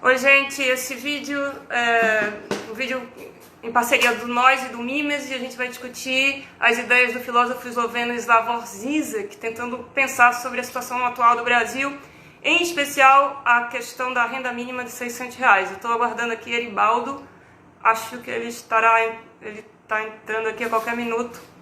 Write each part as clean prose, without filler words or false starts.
Oi, gente, esse vídeo é um vídeo em parceria do Nós e do Mimes, e a gente vai discutir as ideias do filósofo esloveno Slavoj Žižek, tentando pensar sobre a situação atual do Brasil, em especial a questão da renda mínima de R$ 600. Eu estou aguardando aqui Eribaldo, acho que ele está entrando aqui a qualquer minuto.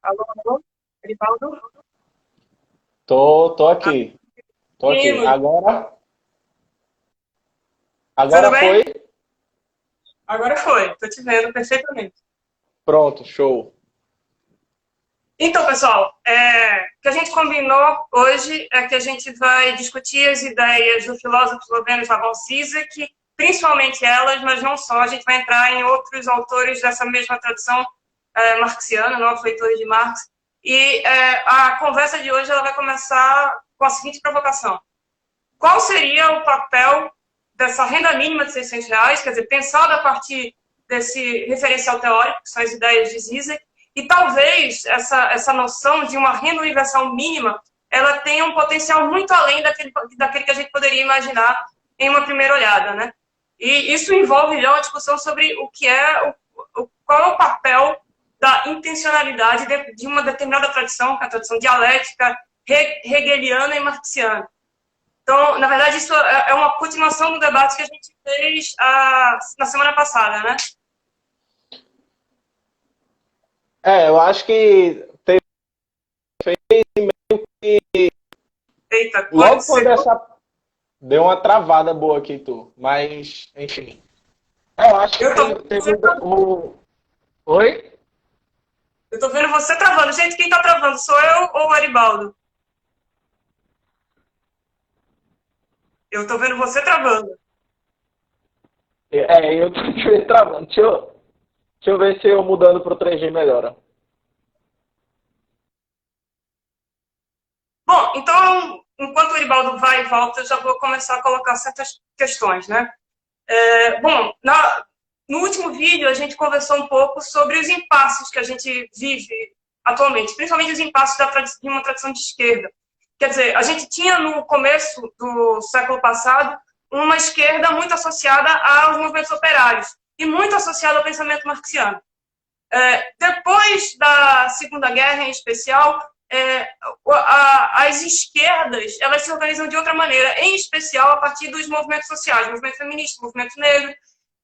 Alô, alô? Eribaldo? Tô aqui, tô aqui. Menino, tudo Agora bem? foi? Agora foi, estou te vendo perfeitamente. Pronto, show. Então, pessoal, o que a gente combinou hoje é que a gente vai discutir as ideias do filósofo esloveno Slavoj Žižek, principalmente elas, mas não só. A gente vai entrar em outros autores dessa mesma tradição marxiana, novos leitores de Marx. E a conversa de hoje ela vai começar com a seguinte provocação. Qual seria o papel dessa renda mínima de R$ 600, quer dizer, pensada a partir desse referencial teórico, que são as ideias de Zizek, e talvez essa noção de uma renda universal mínima, ela tenha um potencial muito além daquele que a gente poderia imaginar em uma primeira olhada, né? E isso envolve já uma discussão sobre o que é, qual é o papel da intencionalidade de uma determinada tradição, que é a tradição dialética, hegeliana e marxiana. Então, na verdade, isso é uma continuação do debate que a gente fez na semana passada, né? Eu acho que Eita, logo quando secou. essa deu uma travada boa aqui, tu. Mas, enfim. Eu acho que Eu tô, teve Oi? eu tô vendo você travando. Gente, quem tá travando? Sou eu ou o Aribaldo? Eu tô vendo você travando. Eu tô te travando. Deixa eu ver se eu mudando pro 3G melhora. Bom, então, enquanto o Aribaldo vai e volta, eu já vou começar a colocar certas questões, né? Bom, no último vídeo a gente conversou um pouco sobre os impasses que a gente vive atualmente, principalmente os impasses de uma tradição de esquerda. Quer dizer, a gente tinha no começo do século passado uma esquerda muito associada aos movimentos operários e muito associada ao pensamento marxiano. Depois da Segunda Guerra, em especial, as esquerdas elas se organizam de outra maneira, em especial a partir dos movimentos sociais, movimento feminista, movimento negro,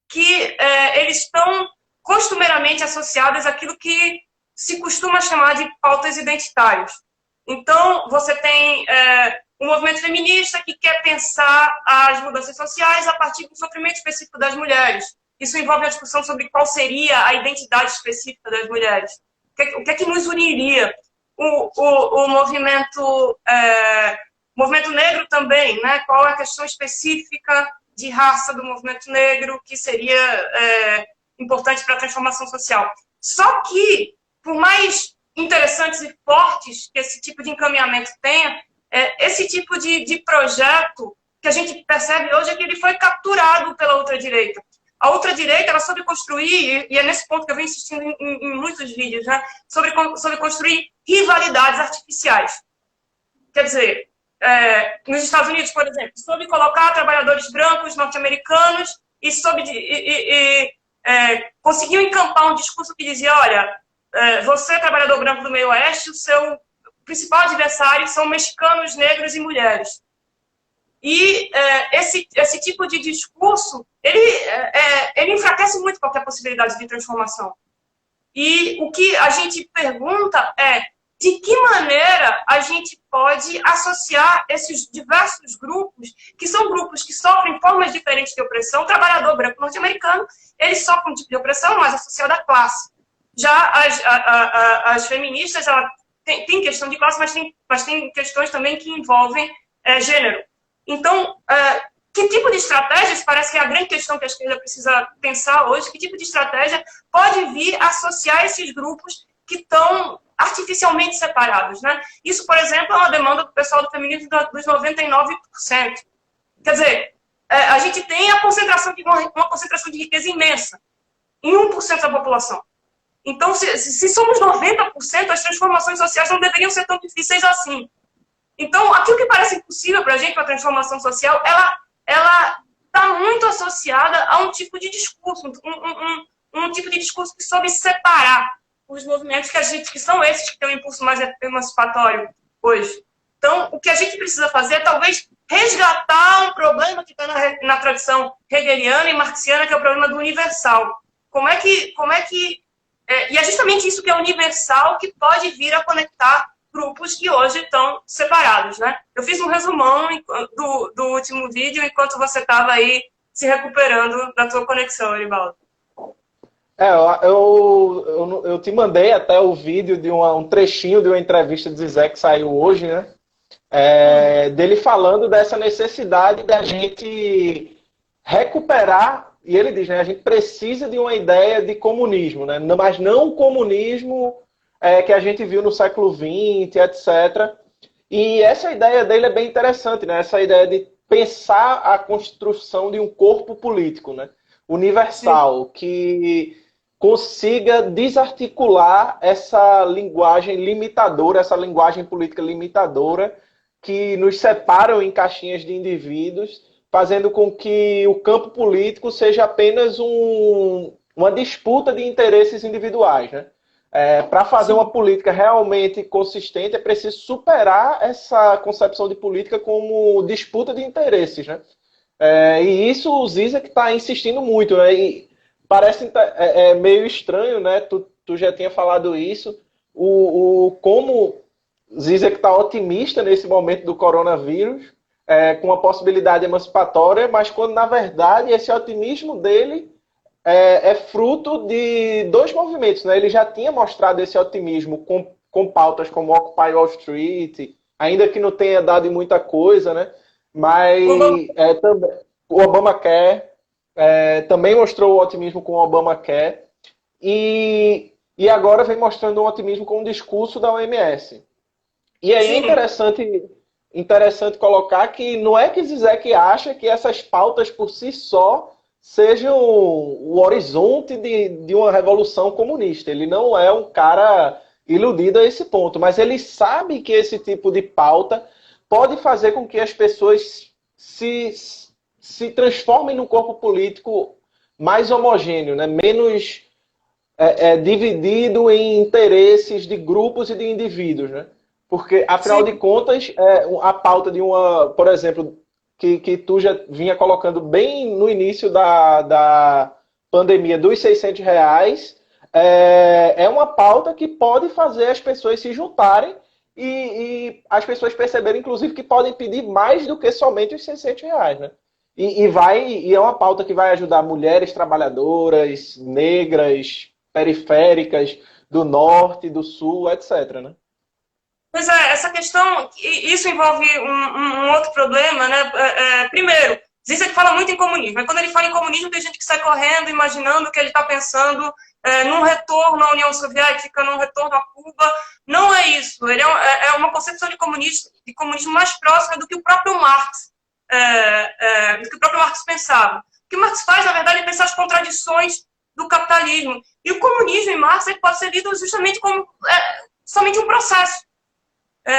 que eles estão costumeiramente associados àquilo que se costuma chamar de pautas identitárias. Então, você tem um movimento feminista que quer pensar as mudanças sociais a partir do sofrimento específico das mulheres. Isso envolve a discussão sobre qual seria a identidade específica das mulheres. O que é que nos uniria? O movimento negro também, né? Qual é a questão específica de raça do movimento negro que seria importante para a transformação social. Só que, por mais interessantes e fortes que esse tipo de encaminhamento tenha, esse tipo de projeto que a gente percebe hoje é que ele foi capturado pela ultradireita. A ultradireita ela soube construir, e é nesse ponto que eu venho insistindo em muitos vídeos, né, sobre construir rivalidades artificiais. Quer dizer, nos Estados Unidos, por exemplo, soube colocar trabalhadores brancos norte-americanos e conseguiu encampar um discurso que dizia, olha, você, trabalhador branco do meio oeste, o seu principal adversário são mexicanos, negros e mulheres. E esse tipo de discurso, ele enfraquece muito qualquer possibilidade de transformação. E o que a gente pergunta é de que maneira a gente pode associar esses diversos grupos, que são grupos que sofrem formas diferentes de opressão. O trabalhador branco norte-americano, ele sofre um tipo de opressão mais associada à classe. Já as feministas, ela tem questão de classe, mas tem questões também que envolvem gênero. Então, que tipo de estratégias, parece que é a grande questão que a esquerda precisa pensar hoje, que tipo de estratégia pode vir associar esses grupos que estão artificialmente separados, né? Isso, por exemplo, é uma demanda do pessoal do feminismo dos 99%. Quer dizer, a gente tem a concentração de uma concentração de riqueza imensa em 1% da população. Então, se somos 90%, as transformações sociais não deveriam ser tão difíceis assim. Então, aquilo que parece impossível para a gente, para a transformação social, ela está muito associada a um tipo de discurso, um tipo de discurso que soube separar os movimentos que são esses que têm um impulso mais emancipatório hoje. Então, o que a gente precisa fazer é talvez resgatar um problema que está na tradição hegeliana e marxiana, que é o problema do universal. E é justamente isso que é universal que pode vir a conectar grupos que hoje estão separados, né? Eu fiz um resumão do último vídeo enquanto você estava aí se recuperando da tua conexão, Erivaldo. Eu te mandei até o vídeo de um trechinho de uma entrevista de Zizek que saiu hoje, né? Dele falando dessa necessidade da gente recuperar, e ele diz, né, a gente precisa de uma ideia de comunismo, né? Mas não o comunismo que a gente viu no século XX, etc. E essa ideia dele é bem interessante, né? Essa ideia de pensar a construção de um corpo político, né? Universal, que consiga desarticular essa linguagem limitadora, essa linguagem política limitadora que nos separam em caixinhas de indivíduos, fazendo com que o campo político seja apenas uma disputa de interesses individuais, né? Para fazer uma política realmente consistente, é preciso superar essa concepção de política como disputa de interesses, né? E isso o Zizek está insistindo muito, né? E parece meio estranho, né? Tu já tinha falado isso, como Zizek está otimista nesse momento do coronavírus, com a possibilidade emancipatória, mas quando, na verdade, esse otimismo dele é fruto de dois movimentos, né? Ele já tinha mostrado esse otimismo com pautas como Occupy Wall Street, ainda que não tenha dado em muita coisa, né? Mas também, o Obamacare também mostrou o otimismo com o Obamacare e agora vem mostrando um otimismo com o discurso da OMS. E aí é interessante colocar que não é que Zizek acha que essas pautas por si só sejam o horizonte de uma revolução comunista. Ele não é um cara iludido a esse ponto, mas ele sabe que esse tipo de pauta pode fazer com que as pessoas se transformem num corpo político mais homogêneo, né? Menos dividido em interesses de grupos e de indivíduos, né? Porque, afinal de contas, a pauta de por exemplo, que tu já vinha colocando bem no início da pandemia dos R$600, é uma pauta que pode fazer as pessoas se juntarem e as pessoas perceberem, inclusive, que podem pedir mais do que somente os R$600, né? E é uma pauta que vai ajudar mulheres trabalhadoras, negras, periféricas, do norte, do sul, etc., né? Pois essa questão, isso envolve um outro problema, né? Primeiro, Zizek fala muito em comunismo. E quando ele fala em comunismo, tem gente que sai correndo, imaginando que ele está pensando num retorno à União Soviética, num retorno a Cuba. Não é isso. Ele é uma concepção de comunismo mais próxima do que o próprio Marx, pensava. O que Marx faz, na verdade, é pensar as contradições do capitalismo. E o comunismo em Marx ele pode ser lido justamente como somente um processo.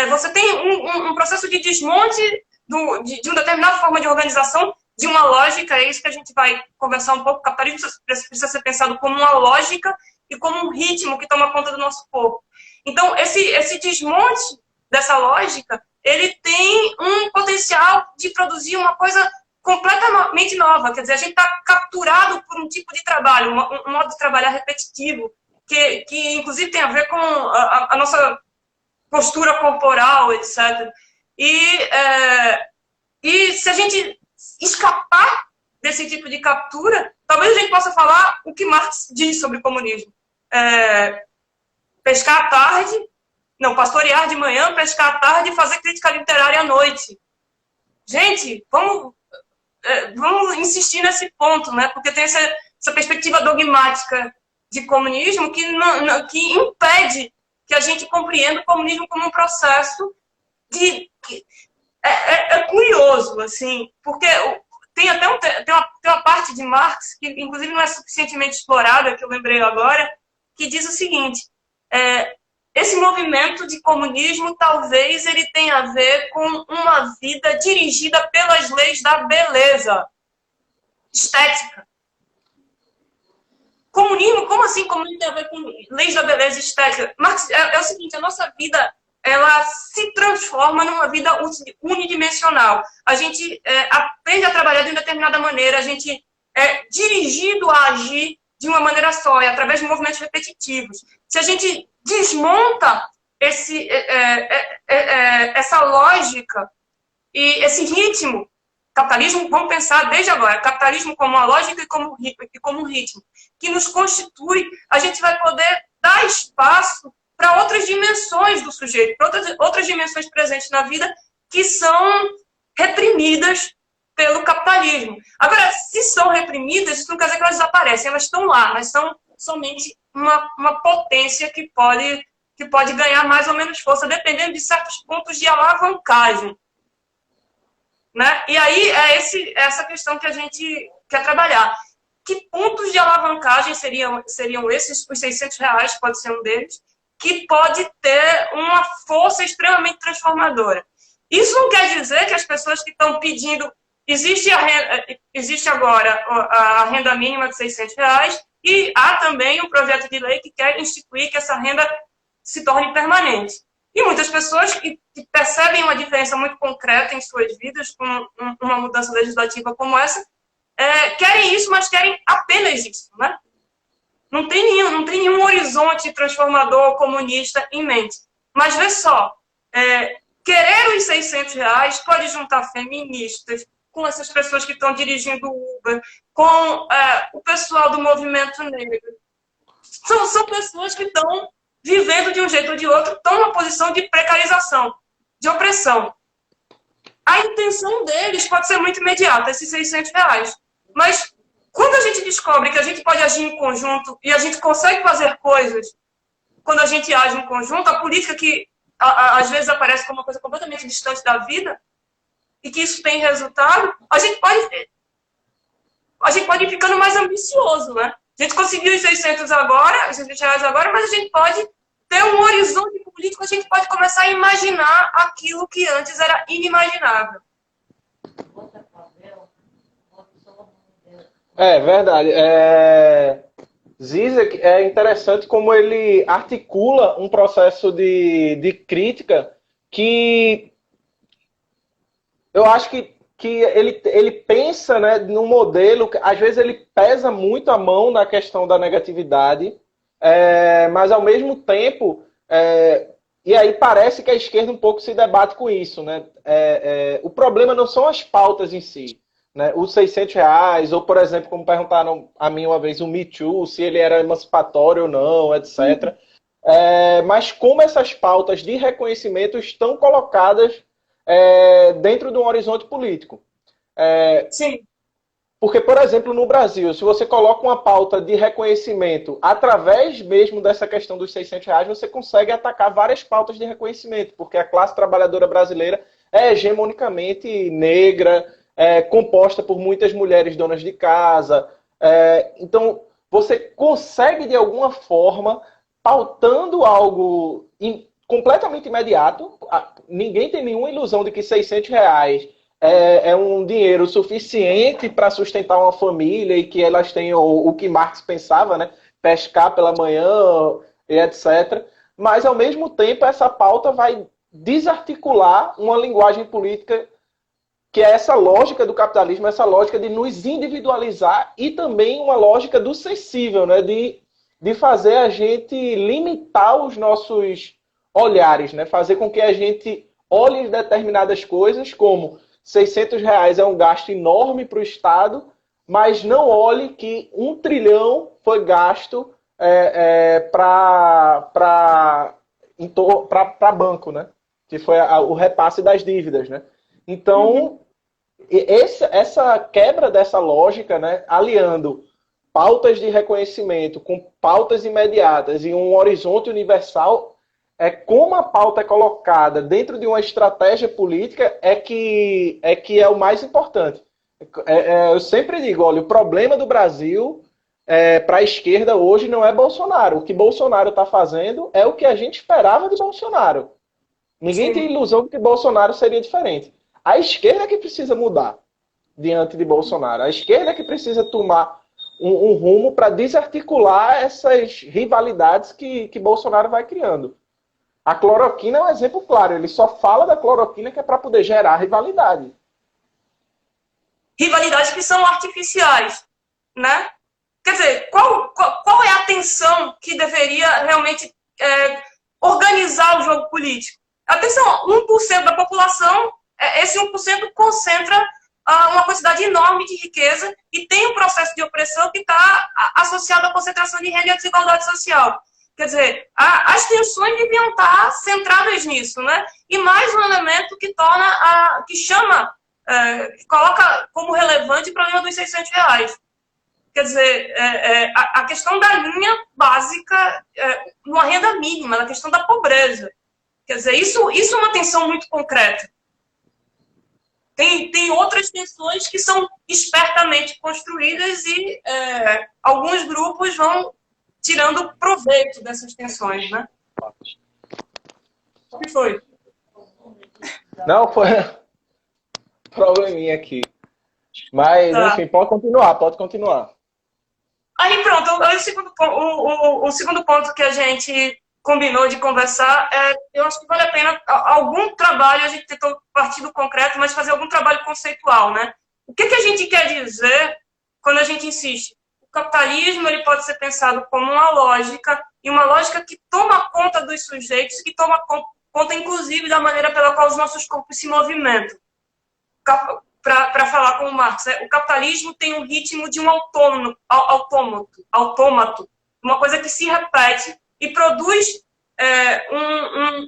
Você tem um processo de desmonte de uma determinada forma de organização, de uma lógica, é isso que a gente vai conversar um pouco. O capitalismo precisa ser pensado como uma lógica e como um ritmo que toma conta do nosso corpo. Então, esse desmonte dessa lógica, ele tem um potencial de produzir uma coisa completamente nova. Quer dizer, a gente está capturado por um tipo de trabalho, um modo de trabalhar repetitivo, que inclusive tem a ver com a nossa postura corporal, etc. E se a gente escapar desse tipo de captura, talvez a gente possa falar o que Marx diz sobre o comunismo. Pescar à tarde, não, pastorear de manhã, pescar à tarde e fazer crítica literária à noite. Gente, vamos... vamos insistir nesse ponto, né? Porque tem essa perspectiva dogmática de comunismo que impede que a gente compreenda o comunismo como um processo é curioso, assim, porque tem até tem uma parte de Marx, que inclusive não é suficientemente explorada, que eu lembrei agora, que diz o seguinte, esse movimento de comunismo talvez ele tenha a ver com uma vida dirigida pelas leis da beleza estética. Comunismo, como assim comunismo tem a ver com leis da beleza estética? Marx, é o seguinte, a nossa vida ela se transforma numa vida unidimensional. A gente aprende a trabalhar de uma determinada maneira, a gente é dirigido a agir de uma maneira só, através de movimentos repetitivos. Se a gente desmonta essa lógica e esse ritmo, capitalismo, vamos pensar desde agora, capitalismo como uma lógica e como um ritmo, que nos constitui, a gente vai poder dar espaço para outras dimensões do sujeito, para outras dimensões presentes na vida que são reprimidas pelo capitalismo. Agora, se são reprimidas, isso não quer dizer que elas desaparecem, elas estão lá, elas são somente uma potência que pode ganhar mais ou menos força, dependendo de certos pontos de alavancagem. Né? E aí é essa questão que a gente quer trabalhar. Que pontos de alavancagem seriam esses? Os R$600 pode ser um deles, que pode ter uma força extremamente transformadora. Isso não quer dizer que as pessoas que estão pedindo... Existe agora a renda mínima de R$600 e há também um projeto de lei que quer instituir que essa renda se torne permanente. E muitas pessoas que percebem uma diferença muito concreta em suas vidas com uma mudança legislativa como essa, querem isso, mas querem apenas isso, né? Não tem nenhum horizonte transformador comunista em mente. Mas vê só, querer os R$600 pode juntar feministas com essas pessoas que estão dirigindo o Uber, com o pessoal do movimento negro. São pessoas que estão vivendo de um jeito ou de outro, estão numa posição de precarização, de opressão. A intenção deles pode ser muito imediata, esses R$600. Mas quando a gente descobre que a gente pode agir em conjunto e a gente consegue fazer coisas quando a gente age em conjunto, a política que às vezes aparece como uma coisa completamente distante da vida e que isso tem resultado, a gente pode ir ficando mais ambicioso, né? A gente conseguiu os R$600 agora, os R$600 agora, mas a gente pode ter um horizonte político, a gente pode começar a imaginar aquilo que antes era inimaginável. É verdade. Zizek é interessante como ele articula um processo de crítica que eu acho que ele pensa, né, num modelo que às vezes ele pesa muito a mão na questão da negatividade, mas ao mesmo tempo, e aí parece que a esquerda um pouco se debate com isso, né? O problema não são as pautas em si, né? Os R$600, ou por exemplo, como perguntaram a mim uma vez, o Me Too, se ele era emancipatório ou não, etc. Mas como essas pautas de reconhecimento estão colocadas dentro de um horizonte político. Sim. Porque, por exemplo, no Brasil, se você coloca uma pauta de reconhecimento através mesmo dessa questão dos R$600, você consegue atacar várias pautas de reconhecimento, porque a classe trabalhadora brasileira é hegemonicamente negra, composta por muitas mulheres donas de casa. Então, você consegue, de alguma forma, pautando algo completamente imediato. Ninguém tem nenhuma ilusão de que R$600 é um dinheiro suficiente para sustentar uma família e que elas tenham o que Marx pensava, né? Pescar pela manhã e etc. Mas, ao mesmo tempo, essa pauta vai desarticular uma linguagem política que é essa lógica do capitalismo, essa lógica de nos individualizar e também uma lógica do sensível, né? De fazer a gente limitar os nossos olhares, né? Fazer com que a gente olhe determinadas coisas como R$600 é um gasto enorme para o Estado, mas não olhe que 1 trilhão foi gasto para banco, né? Que foi o repasse das dívidas, né? Então, essa quebra dessa lógica, né, aliando pautas de reconhecimento com pautas imediatas e um horizonte universal, como a pauta é colocada dentro de uma estratégia política que é o mais importante. Eu sempre digo, olha, o problema do Brasil para a esquerda hoje não é Bolsonaro. O que Bolsonaro está fazendo é o que a gente esperava de Bolsonaro. Ninguém Sim. tem ilusão de que Bolsonaro seria diferente. A esquerda é que precisa mudar diante de Bolsonaro. A esquerda é que precisa tomar um rumo para desarticular essas rivalidades que Bolsonaro vai criando. A cloroquina é um exemplo claro. Ele só fala da cloroquina que é para poder gerar rivalidade. Rivalidades que são artificiais, né? Quer dizer, qual é a tensão que deveria realmente organizar o jogo político? Atenção, 1% da população, esse 1% concentra uma quantidade enorme de riqueza e tem um processo de opressão que está associado à concentração de renda e à desigualdade social. Quer dizer, as tensões deviam estar centradas nisso, né? E mais um elemento que torna, que chama, que coloca como relevante o problema dos R$600. Quer dizer, a questão da linha básica, numa renda mínima, na questão da pobreza. Quer dizer, isso é uma tensão muito concreta. Tem outras tensões que são espertamente construídas e alguns grupos vão tirando proveito dessas tensões, né? O que foi? Não, foi probleminha aqui. Mas, Tá. enfim, pode continuar. Aí pronto, o segundo ponto que a gente combinou de conversar, eu acho que vale a pena algum trabalho, a gente tentou partir do concreto, mas fazer algum trabalho conceitual, né? O que a gente quer dizer quando a gente insiste? O capitalismo ele pode ser pensado como uma lógica, e uma lógica que toma conta dos sujeitos, que toma conta, inclusive, da maneira pela qual os nossos corpos se movimentam. Para falar com o Marx, o capitalismo tem um ritmo de um autômato, uma coisa que se repete e produz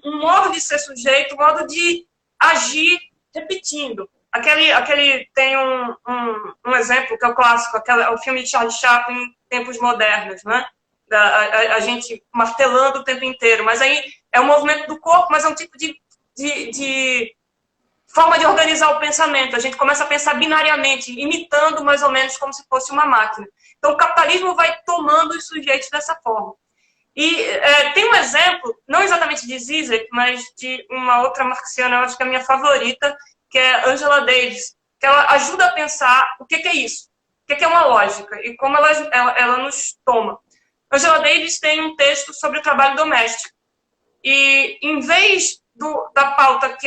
um modo de ser sujeito, um modo de agir repetindo. Aquele tem um exemplo que é o clássico, o filme de Charlie Chaplin em tempos modernos, né? A gente martelando o tempo inteiro, mas aí é um movimento do corpo, mas é um tipo de forma de organizar o pensamento. A gente começa a pensar binariamente, imitando mais ou menos como se fosse uma máquina. Então, o capitalismo vai tomando os sujeitos dessa forma. E tem um exemplo, não exatamente de Zizek, mas de uma outra marxiana, eu acho que é a minha favorita, que é Angela Davis, que ela ajuda a pensar o que é isso, o que é uma lógica e como ela nos toma. Angela Davis tem um texto sobre o trabalho doméstico. E, em vez da pauta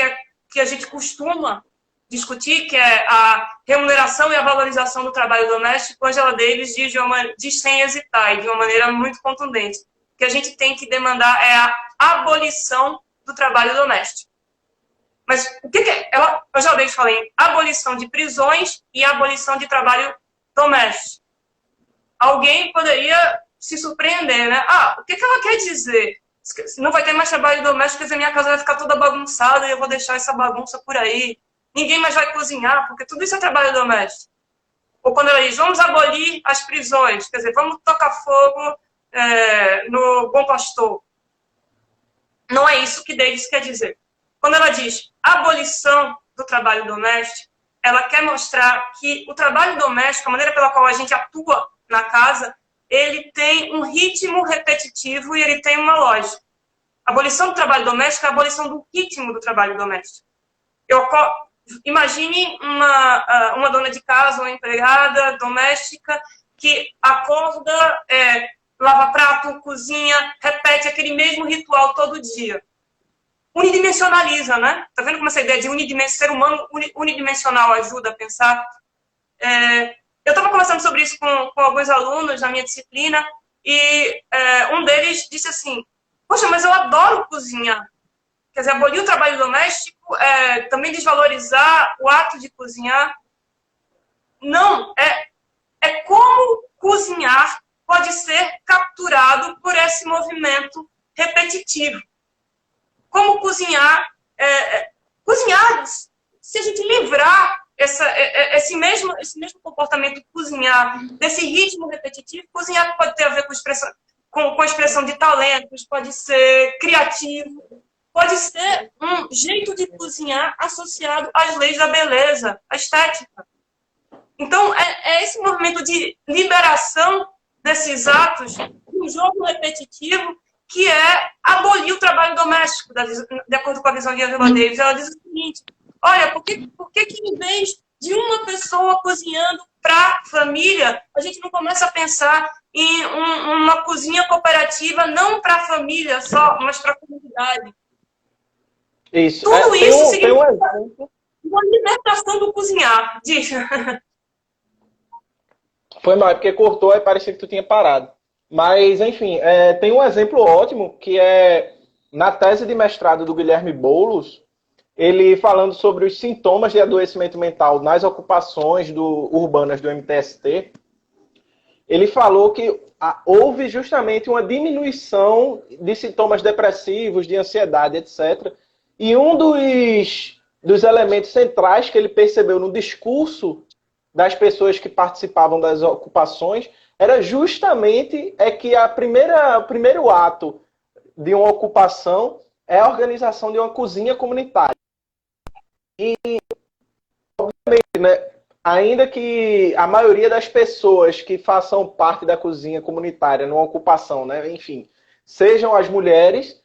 que a gente costuma discutir, que é a remuneração e a valorização do trabalho doméstico, Angela Davis diz sem hesitar e de uma maneira muito contundente, que a gente tem que demandar é a abolição do trabalho doméstico. Mas o que é? Angela Davis fala em abolição de prisões e abolição de trabalho doméstico. Alguém poderia se surpreender, né? O que ela quer dizer? Não vai ter mais trabalho doméstico, quer dizer, minha casa vai ficar toda bagunçada e eu vou deixar essa bagunça por aí. Ninguém mais vai cozinhar, porque tudo isso é trabalho doméstico. Ou quando ela diz, vamos abolir as prisões, quer dizer, vamos tocar fogo no Bom Pastor. Não é isso que Davis quer dizer. Quando ela diz abolição do trabalho doméstico, ela quer mostrar que o trabalho doméstico, a maneira pela qual a gente atua na casa, ele tem um ritmo repetitivo e ele tem uma lógica. A abolição do trabalho doméstico é a abolição do ritmo do trabalho doméstico. Imagine uma dona de casa, uma empregada doméstica que acorda, lava prato, cozinha, repete aquele mesmo ritual todo dia. Unidimensionaliza, né? Tá vendo como essa ideia de ser humano unidimensional ajuda a pensar? Eu estava conversando sobre isso com alguns alunos na minha disciplina e um deles disse assim, poxa, mas eu adoro cozinhar. Quer dizer, abolir o trabalho doméstico, também desvalorizar o ato de cozinhar. Não, é como cozinhar pode ser capturado por esse movimento repetitivo. Como cozinhar, se a gente livrar esse mesmo comportamento de cozinhar, desse ritmo repetitivo. Cozinhar pode ter a ver com a expressão de talentos, pode ser criativo, pode ser um jeito de cozinhar associado às leis da beleza, à estética. Então, é esse movimento de liberação desses atos, um jogo repetitivo, que é abolir o trabalho doméstico, de acordo com a visão de Angela Davis. Ela diz o seguinte: olha, por que em vez de uma pessoa cozinhando para a família, a gente não começa a pensar em uma cozinha cooperativa, não para a família só, mas para a comunidade? Isso. Tudo isso significa exemplo. uma libertação do cozinhar. Diz. Foi mal, porque cortou e parecia que tu tinha parado. Mas, enfim, tem um exemplo ótimo, que é na tese de mestrado do Guilherme Boulos, ele falando sobre os sintomas de adoecimento mental nas ocupações urbanas do MTST, ele falou que houve justamente uma diminuição de sintomas depressivos, de ansiedade, etc. E um dos elementos centrais que ele percebeu no discurso das pessoas que participavam das ocupações era justamente que o primeiro ato de uma ocupação é a organização de uma cozinha comunitária. E, obviamente, né, ainda que a maioria das pessoas que façam parte da cozinha comunitária numa ocupação, né, enfim, sejam as mulheres,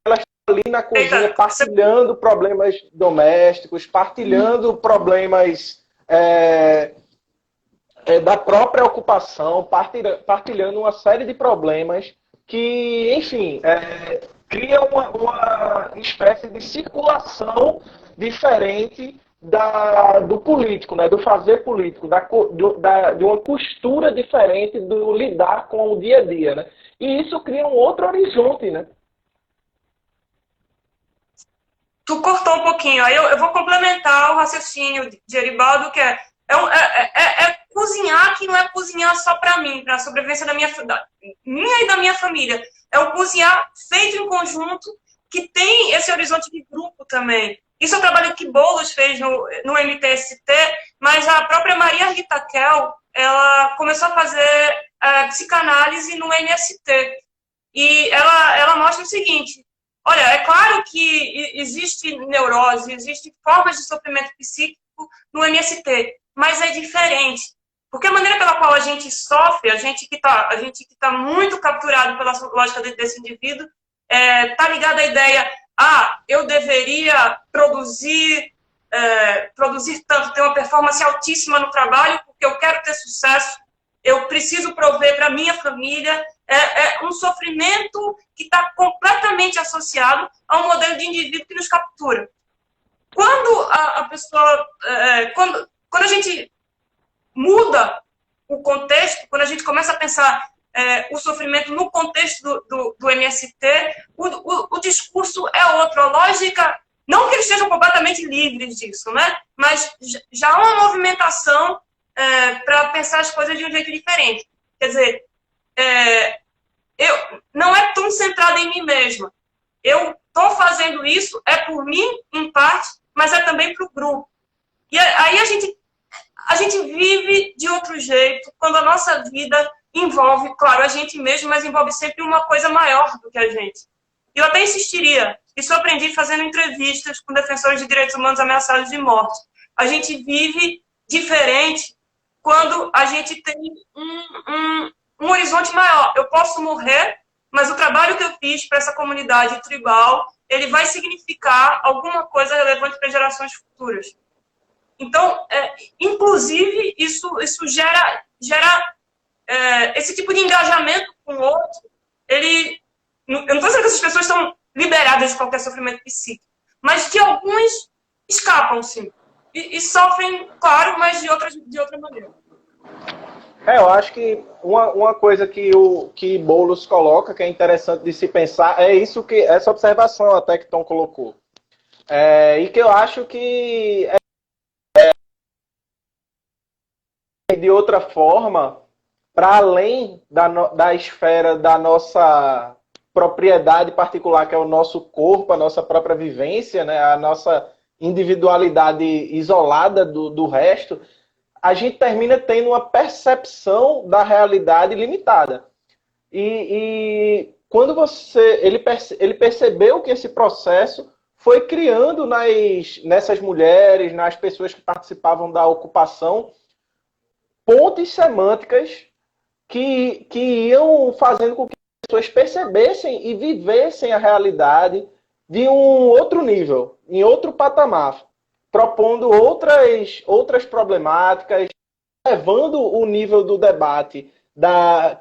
elas estão ali na cozinha partilhando problemas domésticos, partilhando problemas da própria ocupação, partilhando uma série de problemas que, enfim, cria uma espécie de circulação diferente do político, né, do fazer político, de uma postura diferente do lidar com o dia a dia, né? E isso cria um outro horizonte, né? Tu cortou um pouquinho, aí eu vou complementar o raciocínio de Eribaldo, que é cozinhar, que não é cozinhar só para mim, para a sobrevivência minha e da minha família. É um cozinhar feito em conjunto, que tem esse horizonte de grupo também. Isso é o trabalho que Boulos fez no MTST, mas a própria Maria Rita Kell, ela começou a fazer psicanálise no MST. E ela mostra o seguinte: olha, é claro que existe neurose, existem formas de sofrimento psíquico no MST, mas é diferente. Porque a maneira pela qual a gente sofre, a gente que está muito capturado pela lógica desse indivíduo, está ligado à ideia: eu deveria produzir tanto, ter uma performance altíssima no trabalho, porque eu quero ter sucesso, eu preciso prover para a minha família. É um sofrimento que está completamente associado a um modelo de indivíduo que nos captura. Quando a pessoa... quando a gente muda o contexto, quando a gente começa a pensar o sofrimento no contexto do MST, o discurso é outro. A lógica, não que eles estejam completamente livres disso, né? Mas já há uma movimentação para pensar as coisas de um jeito diferente. Quer dizer, não é tão centrada em mim mesma. Eu estou fazendo isso, por mim, em parte, mas é também para o grupo. E aí a gente vive de outro jeito, quando a nossa vida envolve, claro, a gente mesmo, mas envolve sempre uma coisa maior do que a gente. Eu até insistiria, isso eu aprendi fazendo entrevistas com defensores de direitos humanos ameaçados de morte. A gente vive diferente quando a gente tem um horizonte maior. Eu posso morrer, mas o trabalho que eu fiz para essa comunidade tribal, ele vai significar alguma coisa relevante para gerações futuras. Então, inclusive, isso gera esse tipo de engajamento com o outro. Eu não estou dizendo que essas pessoas estão liberadas de qualquer sofrimento psíquico, mas que alguns escapam, sim. E sofrem, claro, mas de outra maneira. Eu acho que uma coisa que Boulos coloca, que é interessante de se pensar, é essa observação até que Tom colocou. E que eu acho que de outra forma, para além da esfera da nossa propriedade particular, que é o nosso corpo, a nossa própria vivência, né, a nossa individualidade isolada do resto, a gente termina tendo uma percepção da realidade limitada. E quando ele percebeu que esse processo foi criando nessas mulheres, nas pessoas que participavam da ocupação, pontes semânticas que iam fazendo com que as pessoas percebessem e vivessem a realidade de um outro nível, em outro patamar, propondo outras problemáticas, levando o nível do debate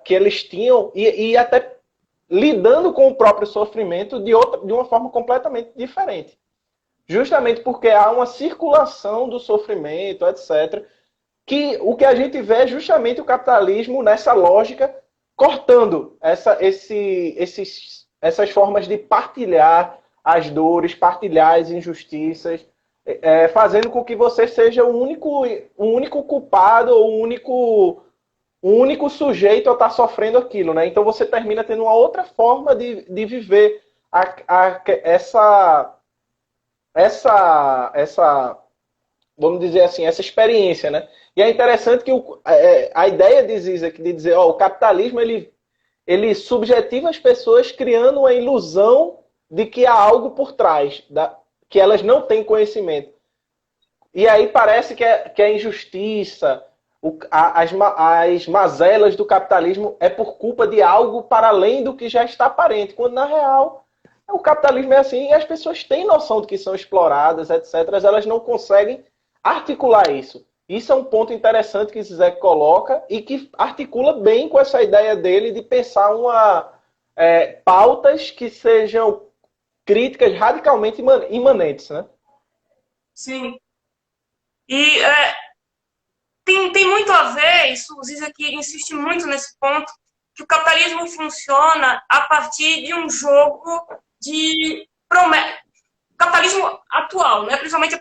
que eles tinham e até lidando com o próprio sofrimento de uma forma completamente diferente. Justamente porque há uma circulação do sofrimento, etc., que o que a gente vê é justamente o capitalismo nessa lógica, cortando essas formas de partilhar as dores, partilhar as injustiças, fazendo com que você seja o único culpado, o único sujeito a estar sofrendo aquilo, né? Então você termina tendo uma outra forma de viver essa, vamos dizer assim, essa experiência, né? E é interessante que a ideia de Zizek de dizer, o capitalismo ele subjetiva as pessoas criando uma ilusão de que há algo por trás, que elas não têm conhecimento. E aí parece que a injustiça, as mazelas do capitalismo é por culpa de algo para além do que já está aparente, quando na real o capitalismo é assim e as pessoas têm noção de que são exploradas, etc. Elas não conseguem articular isso. Isso é um ponto interessante que Zizek coloca e que articula bem com essa ideia dele de pensar pautas que sejam críticas radicalmente imanentes, né? Sim. E tem muito a ver, isso o Zizek insiste muito nesse ponto, que o capitalismo funciona a partir de um jogo de promessa. Capitalismo atual, né? Principalmente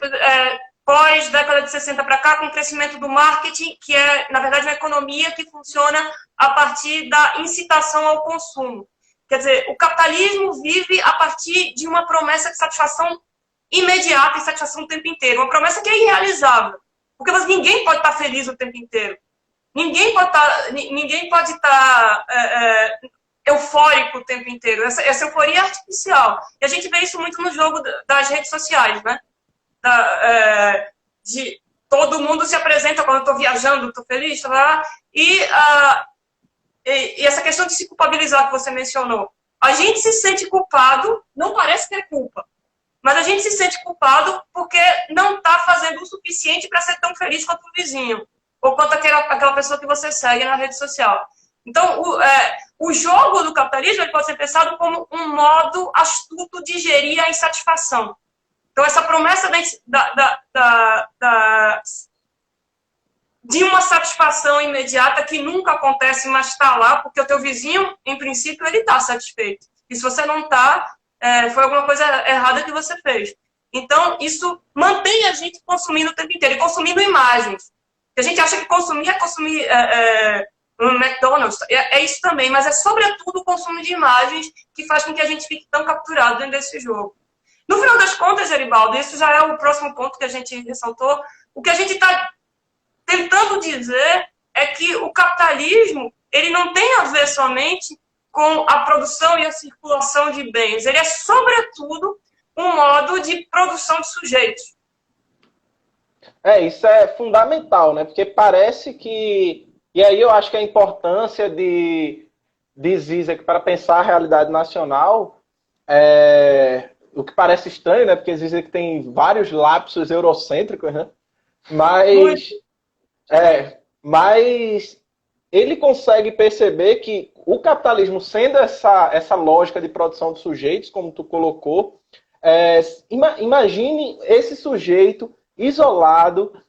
pós-década de 60 para cá, com o crescimento do marketing, que é, na verdade, uma economia que funciona a partir da incitação ao consumo. Quer dizer, o capitalismo vive a partir de uma promessa de satisfação imediata e satisfação o tempo inteiro. Uma promessa que é irrealizável. Porque ninguém pode estar feliz o tempo inteiro. Ninguém pode estar eufórico o tempo inteiro. Essa euforia é artificial. E a gente vê isso muito no jogo das redes sociais, né? De todo mundo se apresenta quando eu estou viajando, estou feliz, e essa questão de se culpabilizar que você mencionou. A gente se sente culpado, não parece ter culpa, mas a gente se sente culpado porque não está fazendo o suficiente para ser tão feliz quanto o vizinho, ou quanto aquela pessoa que você segue na rede social. Então, o jogo do capitalismo ele pode ser pensado como um modo astuto de gerir a insatisfação. Então, essa promessa de uma satisfação imediata que nunca acontece, mas está lá, porque o teu vizinho, em princípio, ele está satisfeito. E se você não está, foi alguma coisa errada que você fez. Então, isso mantém a gente consumindo o tempo inteiro, e consumindo imagens. A gente acha que consumir é consumir no McDonald's, é isso também, mas é sobretudo o consumo de imagens que faz com que a gente fique tão capturado dentro desse jogo. No final das contas, Geribaldo, isso já é o próximo ponto que a gente ressaltou, o que a gente está tentando dizer é que o capitalismo ele não tem a ver somente com a produção e a circulação de bens, ele é, sobretudo, um modo de produção de sujeitos. Isso é fundamental, né? Porque parece que... E aí eu acho que a importância de Zizek para pensar a realidade nacional o que parece estranho, né? Porque Zizek tem vários lapsos eurocêntricos, né? Mas ele consegue perceber que o capitalismo, sendo essa lógica de produção de sujeitos, como tu colocou, imagine esse sujeito isolado,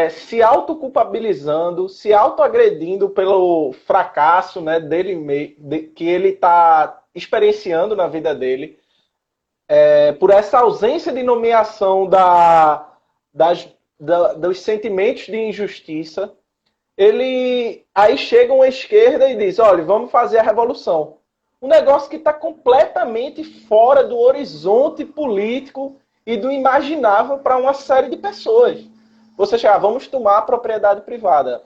se autoculpabilizando, se autoagredindo pelo fracasso, né, que ele está experienciando na vida dele, por essa ausência de nomeação dos sentimentos de injustiça. Aí chega uma esquerda e diz, olha, vamos fazer a revolução. Um negócio que está completamente fora do horizonte político e do imaginável para uma série de pessoas. Você chega, vamos tomar a propriedade privada.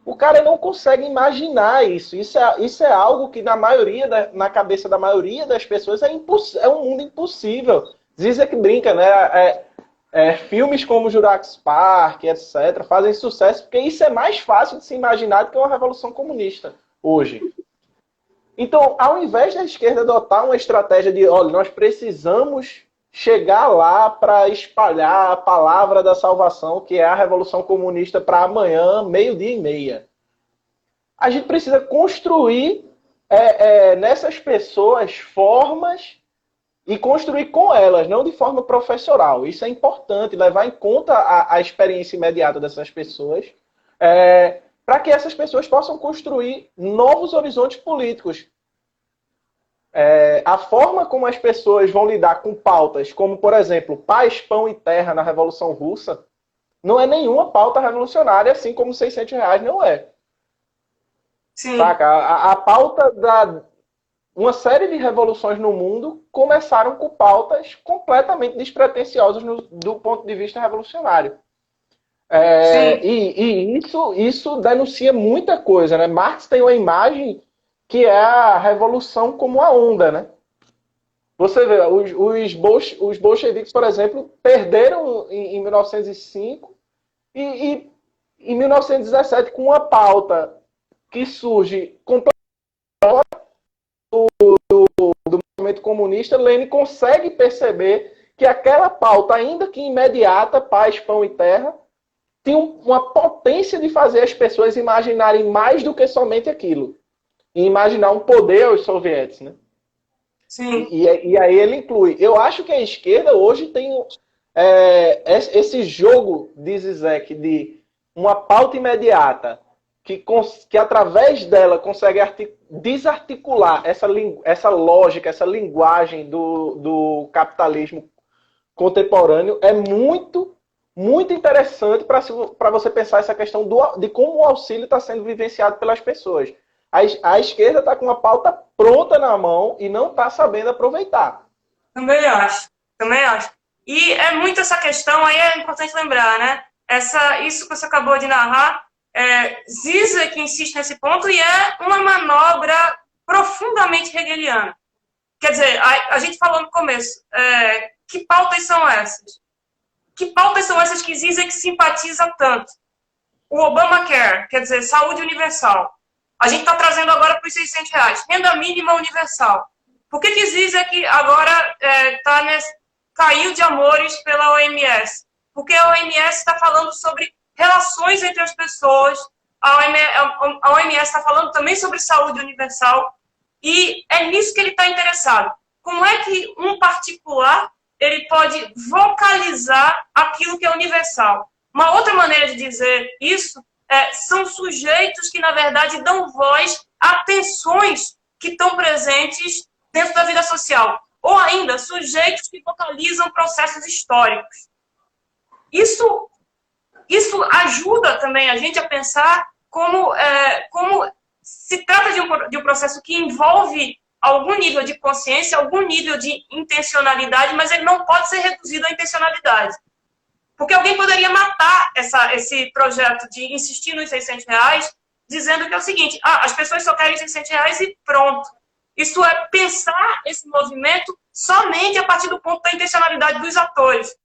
O cara não consegue imaginar isso. Isso é algo que na cabeça da maioria das pessoas é um mundo impossível. Zizek brinca, né? Filmes como Jurassic Park, etc., fazem sucesso porque isso é mais fácil de se imaginar do que uma revolução comunista hoje. Então, ao invés da esquerda adotar uma estratégia de, olha, nós precisamos chegar lá para espalhar a palavra da salvação, que é a revolução comunista, para amanhã, 12:30. A gente precisa construir nessas pessoas formas e construir com elas, não de forma professoral. Isso é importante, levar em conta a experiência imediata dessas pessoas, para que essas pessoas possam construir novos horizontes políticos. A forma como as pessoas vão lidar com pautas, como, por exemplo, paz, pão e terra na Revolução Russa, não é nenhuma pauta revolucionária, assim como R$600 não é. Sim. Saca? A pauta uma série de revoluções no mundo começaram com pautas completamente despretensiosas do ponto de vista revolucionário. E isso denuncia muita coisa, né? Marx tem uma imagem que é a revolução como a onda, né? Você vê, os bolcheviques, por exemplo, perderam em 1905 e em 1917 com uma pauta que surge do movimento comunista, Lenin consegue perceber que aquela pauta, ainda que imediata, paz, pão e terra, tem uma potência de fazer as pessoas imaginarem mais do que somente aquilo. E imaginar um poder aos soviéticos, né? Sim. E aí ele inclui. Eu acho que a esquerda hoje tem esse jogo de Zizek, de uma pauta imediata, que através dela consegue desarticular essa lógica, essa linguagem do capitalismo contemporâneo, é muito, muito interessante para você pensar essa questão de como o auxílio está sendo vivenciado pelas pessoas. A esquerda está com uma pauta pronta na mão e não está sabendo aproveitar. Também acho. E é muito essa questão, aí é importante lembrar, né? Isso que você acabou de narrar, Zizek insiste nesse ponto e é uma manobra profundamente hegeliana. Quer dizer, a gente falou no começo, que pautas são essas? Que pautas são essas que Zizek simpatiza tanto? O Obamacare, quer dizer, saúde universal. A gente está trazendo agora para os R$600, renda mínima universal. Por que Zizek agora caiu de amores pela OMS? Porque a OMS está falando sobre relações entre as pessoas, a OMS está falando também sobre saúde universal, e é nisso que ele está interessado. Como é que um particular ele pode vocalizar aquilo que é universal? Uma outra maneira de dizer isso são sujeitos que, na verdade, dão voz a tensões que estão presentes dentro da vida social. Ou ainda, sujeitos que vocalizam processos históricos. Isso ajuda também a gente a pensar como se trata de um processo que envolve algum nível de consciência, algum nível de intencionalidade, mas ele não pode ser reduzido à intencionalidade. Porque alguém poderia matar esse projeto de insistir nos R$600, dizendo que é o seguinte, as pessoas só querem R$600 e pronto. Isso é pensar esse movimento somente a partir do ponto da intencionalidade dos atores.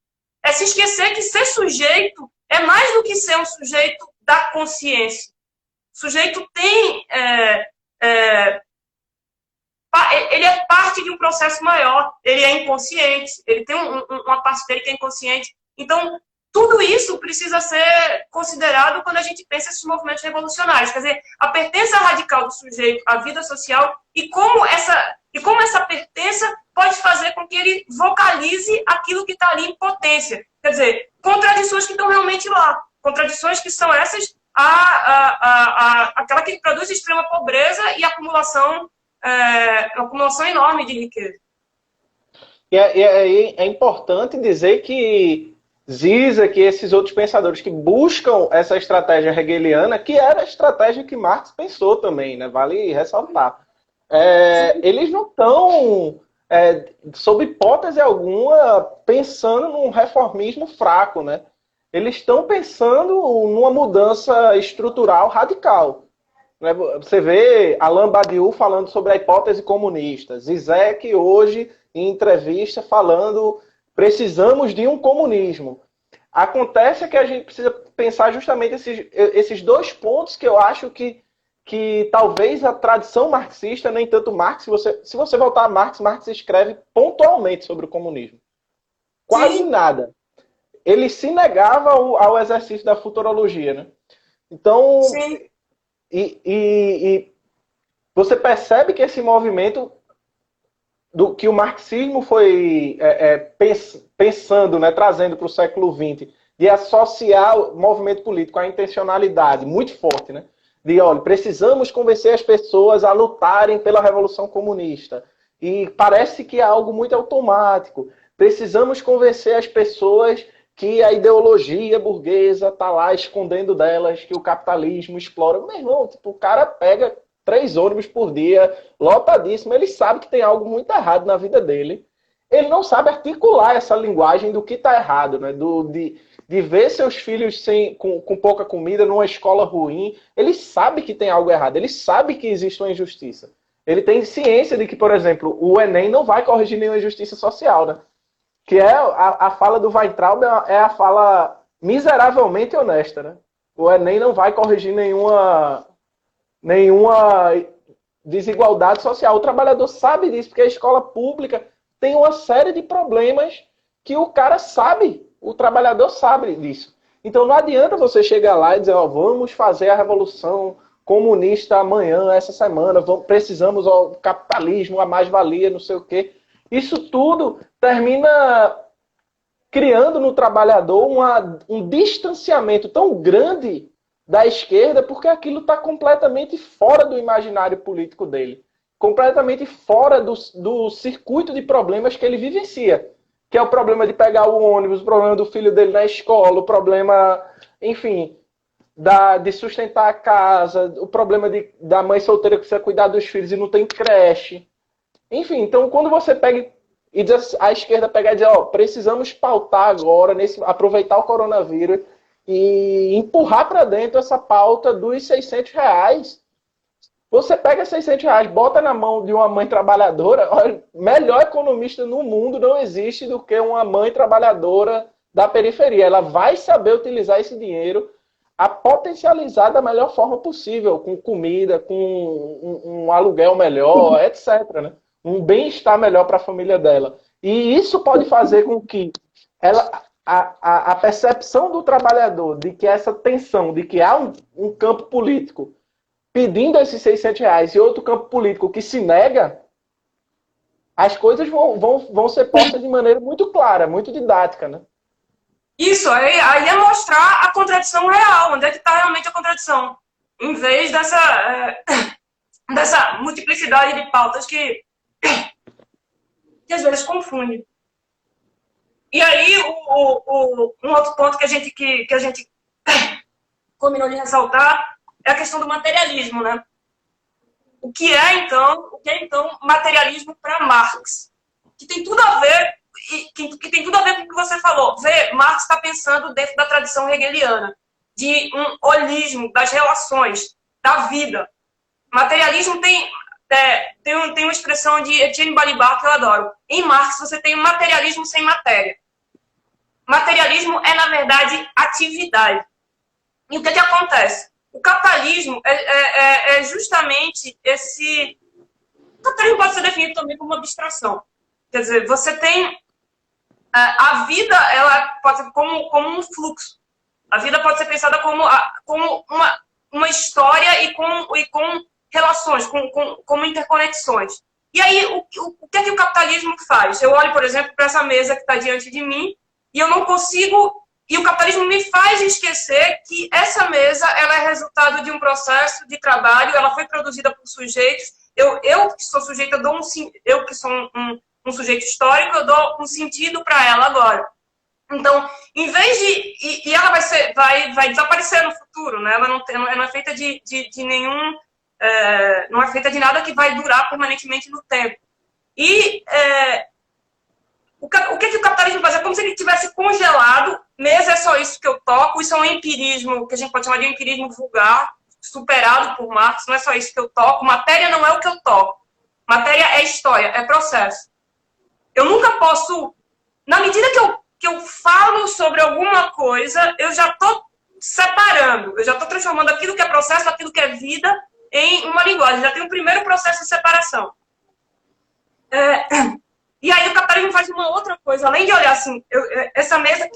É se esquecer que ser sujeito é mais do que ser um sujeito da consciência. O sujeito tem... ele é parte de um processo maior. Ele é inconsciente. Ele tem uma parte dele que é inconsciente. Então, tudo isso precisa ser considerado quando a gente pensa esses movimentos revolucionários. Quer dizer, a pertença radical do sujeito à vida social e como essa pertença pode fazer com que ele vocalize aquilo que está ali em potência. Quer dizer, contradições que estão realmente lá. Contradições que são essas, aquela que produz extrema pobreza e acumulação enorme de riqueza. E é importante dizer que Zizek e esses outros pensadores que buscam essa estratégia hegeliana, que era a estratégia que Marx pensou também, né? Vale ressaltar. Eles não estão sob hipótese alguma, pensando num reformismo fraco, né? Eles estão pensando numa mudança estrutural radical. Né? Você vê Alain Badiou falando sobre a hipótese comunista, Zizek hoje em entrevista falando precisamos de um comunismo. Acontece que a gente precisa pensar justamente esses dois pontos que eu acho que talvez a tradição marxista, nem tanto Marx, se você voltar a Marx, Marx escreve pontualmente sobre o comunismo. Quase Sim. nada. Ele se negava ao exercício da futurologia, né? Então, Sim. e você percebe que esse movimento do que o marxismo foi pensando, né, trazendo para o século XX, de associar o movimento político à intencionalidade muito forte, né? De, olha, precisamos convencer as pessoas a lutarem pela Revolução Comunista. E parece que é algo muito automático. Precisamos convencer as pessoas que a ideologia burguesa está lá escondendo delas, que o capitalismo explora. Meu irmão, tipo, o cara pega 3 ônibus por dia, lotadíssimo, ele sabe que tem algo muito errado na vida dele. Ele não sabe articular essa linguagem do que está errado, né? De ver seus filhos com pouca comida numa escola ruim. Ele sabe que tem algo errado, ele sabe que existe uma injustiça. Ele tem ciência de que, por exemplo, o Enem não vai corrigir nenhuma injustiça social, né? Que é a fala do Weintraub é a fala miseravelmente honesta, né? O Enem não vai corrigir nenhuma desigualdade social. O trabalhador sabe disso, porque a escola pública tem uma série de problemas que o cara sabe, o trabalhador sabe disso. Então não adianta você chegar lá e dizer, ó, vamos fazer a revolução comunista amanhã, essa semana, precisamos do capitalismo, a mais-valia, não sei o quê. Isso tudo termina criando no trabalhador um distanciamento tão grande da esquerda, porque aquilo está completamente fora do imaginário político dele. Completamente fora do circuito de problemas que ele vivencia. Que é o problema de pegar o ônibus, o problema do filho dele na escola, o problema, enfim, de sustentar a casa, o problema da mãe solteira que precisa cuidar dos filhos e não tem creche. Enfim, então quando você pega e diz, a esquerda pega e diz, ó, precisamos pautar agora, aproveitar o coronavírus e empurrar para dentro essa pauta dos R$ 600. Você pega R$ 600, bota na mão de uma mãe trabalhadora, olha, melhor economista no mundo não existe do que uma mãe trabalhadora da periferia. Ela vai saber utilizar esse dinheiro a potencializar da melhor forma possível, com comida, com um aluguel melhor, etc., né? Um bem-estar melhor para a família dela. E isso pode fazer com que a percepção do trabalhador de que essa tensão, de que há um campo político pedindo esses R$ 600 e outro campo político que se nega, as coisas vão ser postas de maneira muito clara, muito didática, né? Isso, aí é mostrar a contradição real, onde é que está realmente a contradição. Em vez dessa multiplicidade de pautas que às vezes confunde. E aí, um outro ponto que a gente combinou de ressaltar é a questão do materialismo, né? O que é então materialismo para Marx? Que tem tudo a ver que tem tudo a ver com o que você falou. Marx está pensando dentro da tradição hegeliana, de um holismo das relações, da vida. Materialismo tem uma expressão de Etienne Balibar que eu adoro. Em Marx, você tem um materialismo sem matéria. Materialismo é, na verdade, atividade. E o que acontece? O capitalismo é justamente esse... O capitalismo pode ser definido também como uma abstração. Quer dizer, você tem... A vida, ela pode ser como um fluxo. A vida pode ser pensada como uma história e com relações, como interconexões. E aí, o que é que o capitalismo faz? Eu olho, por exemplo, para essa mesa que está diante de mim e eu não consigo... E o capitalismo me faz esquecer que essa mesa ela é resultado de um processo de trabalho, ela foi produzida por sujeitos. Eu que sou sujeito, eu que sou um sujeito histórico, eu dou um sentido para ela agora. Então, em vez de... E ela vai desaparecer no futuro, né? Ela não é feita de nenhum... não é feita de nada que vai durar permanentemente no tempo. E o que o capitalismo faz? É como se ele tivesse congelado, mesa é só isso que eu toco, isso é um empirismo, que a gente pode chamar de um empirismo vulgar, superado por Marx, não é só isso que eu toco, matéria não é o que eu toco. Matéria é história, é processo. Eu nunca posso, na medida que eu falo sobre alguma coisa, eu já estou separando, eu já estou transformando aquilo que é processo, aquilo que é vida, em uma linguagem. Já tem um primeiro processo de separação. E aí o capitalismo faz uma outra coisa, além de olhar assim, essa mesa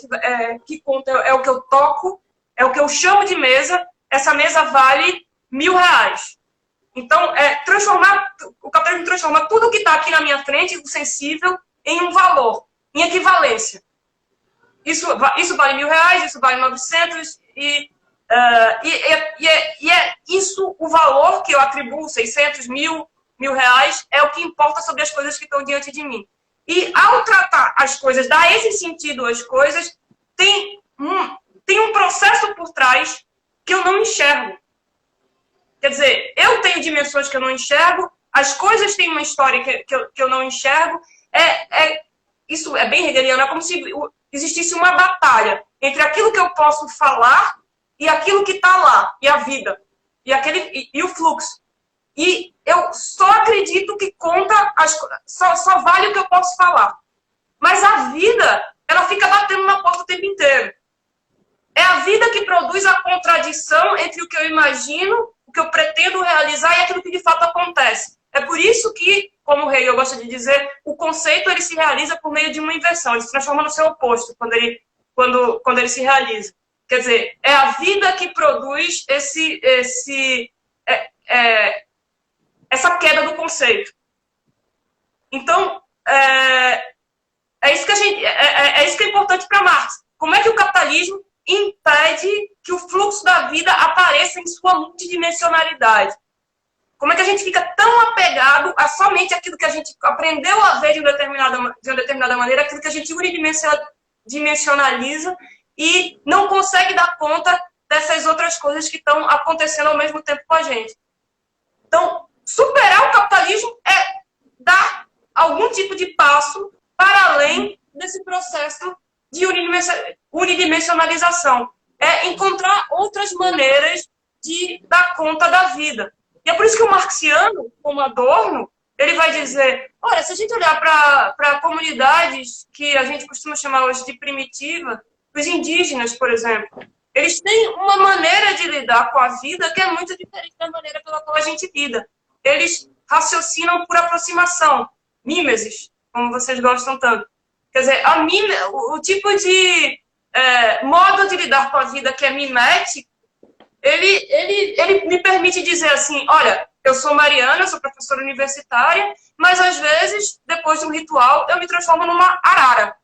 que conta é o que eu toco, é o que eu chamo de mesa, essa mesa vale R$1.000. Então, o capitalismo transforma tudo que está aqui na minha frente, o sensível, em um valor, em equivalência. Isso vale R$1.000, isso vale 900, e é isso o valor que eu atribuo, 600, R$1.000, é o que importa sobre as coisas que estão diante de mim. E ao tratar as coisas, dar esse sentido às coisas, tem um processo por trás que eu não enxergo. Quer dizer, eu tenho dimensões que eu não enxergo, as coisas têm uma história que eu não enxergo. Isso é bem hegeliano, é como se existisse uma batalha entre aquilo que eu posso falar e aquilo que está lá, e a vida, e o fluxo. E eu só acredito que conta, só vale o que eu posso falar. Mas a vida, ela fica batendo na porta o tempo inteiro. É a vida que produz a contradição entre o que eu imagino, o que eu pretendo realizar e aquilo que de fato acontece. É por isso que, como o Hegel gosta de dizer, o conceito ele se realiza por meio de uma inversão, ele se transforma no seu oposto quando ele se realiza. Quer dizer, é a vida que produz essa queda do conceito. Então, isso que é importante para Marx. Como é que o capitalismo impede que o fluxo da vida apareça em sua multidimensionalidade? Como é que a gente fica tão apegado a somente aquilo que a gente aprendeu a ver de uma determinada maneira, aquilo que a gente unidimensionaliza e não consegue dar conta dessas outras coisas que estão acontecendo ao mesmo tempo com a gente? Então, superar o capitalismo é dar algum tipo de passo para além desse processo de unidimensionalização. É encontrar outras maneiras de dar conta da vida. E é por isso que o marxiano, como Adorno, ele vai dizer, olha, se a gente olhar para comunidades que a gente costuma chamar hoje de primitiva, os indígenas, por exemplo, eles têm uma maneira de lidar com a vida que é muito diferente da maneira pela qual a gente lida. Eles raciocinam por aproximação, mímesis, como vocês gostam tanto. Quer dizer, o tipo de modo de lidar com a vida que é mimético, ele me permite dizer assim, olha, eu sou Mariana, eu sou professora universitária, mas às vezes, depois de um ritual, eu me transformo numa arara.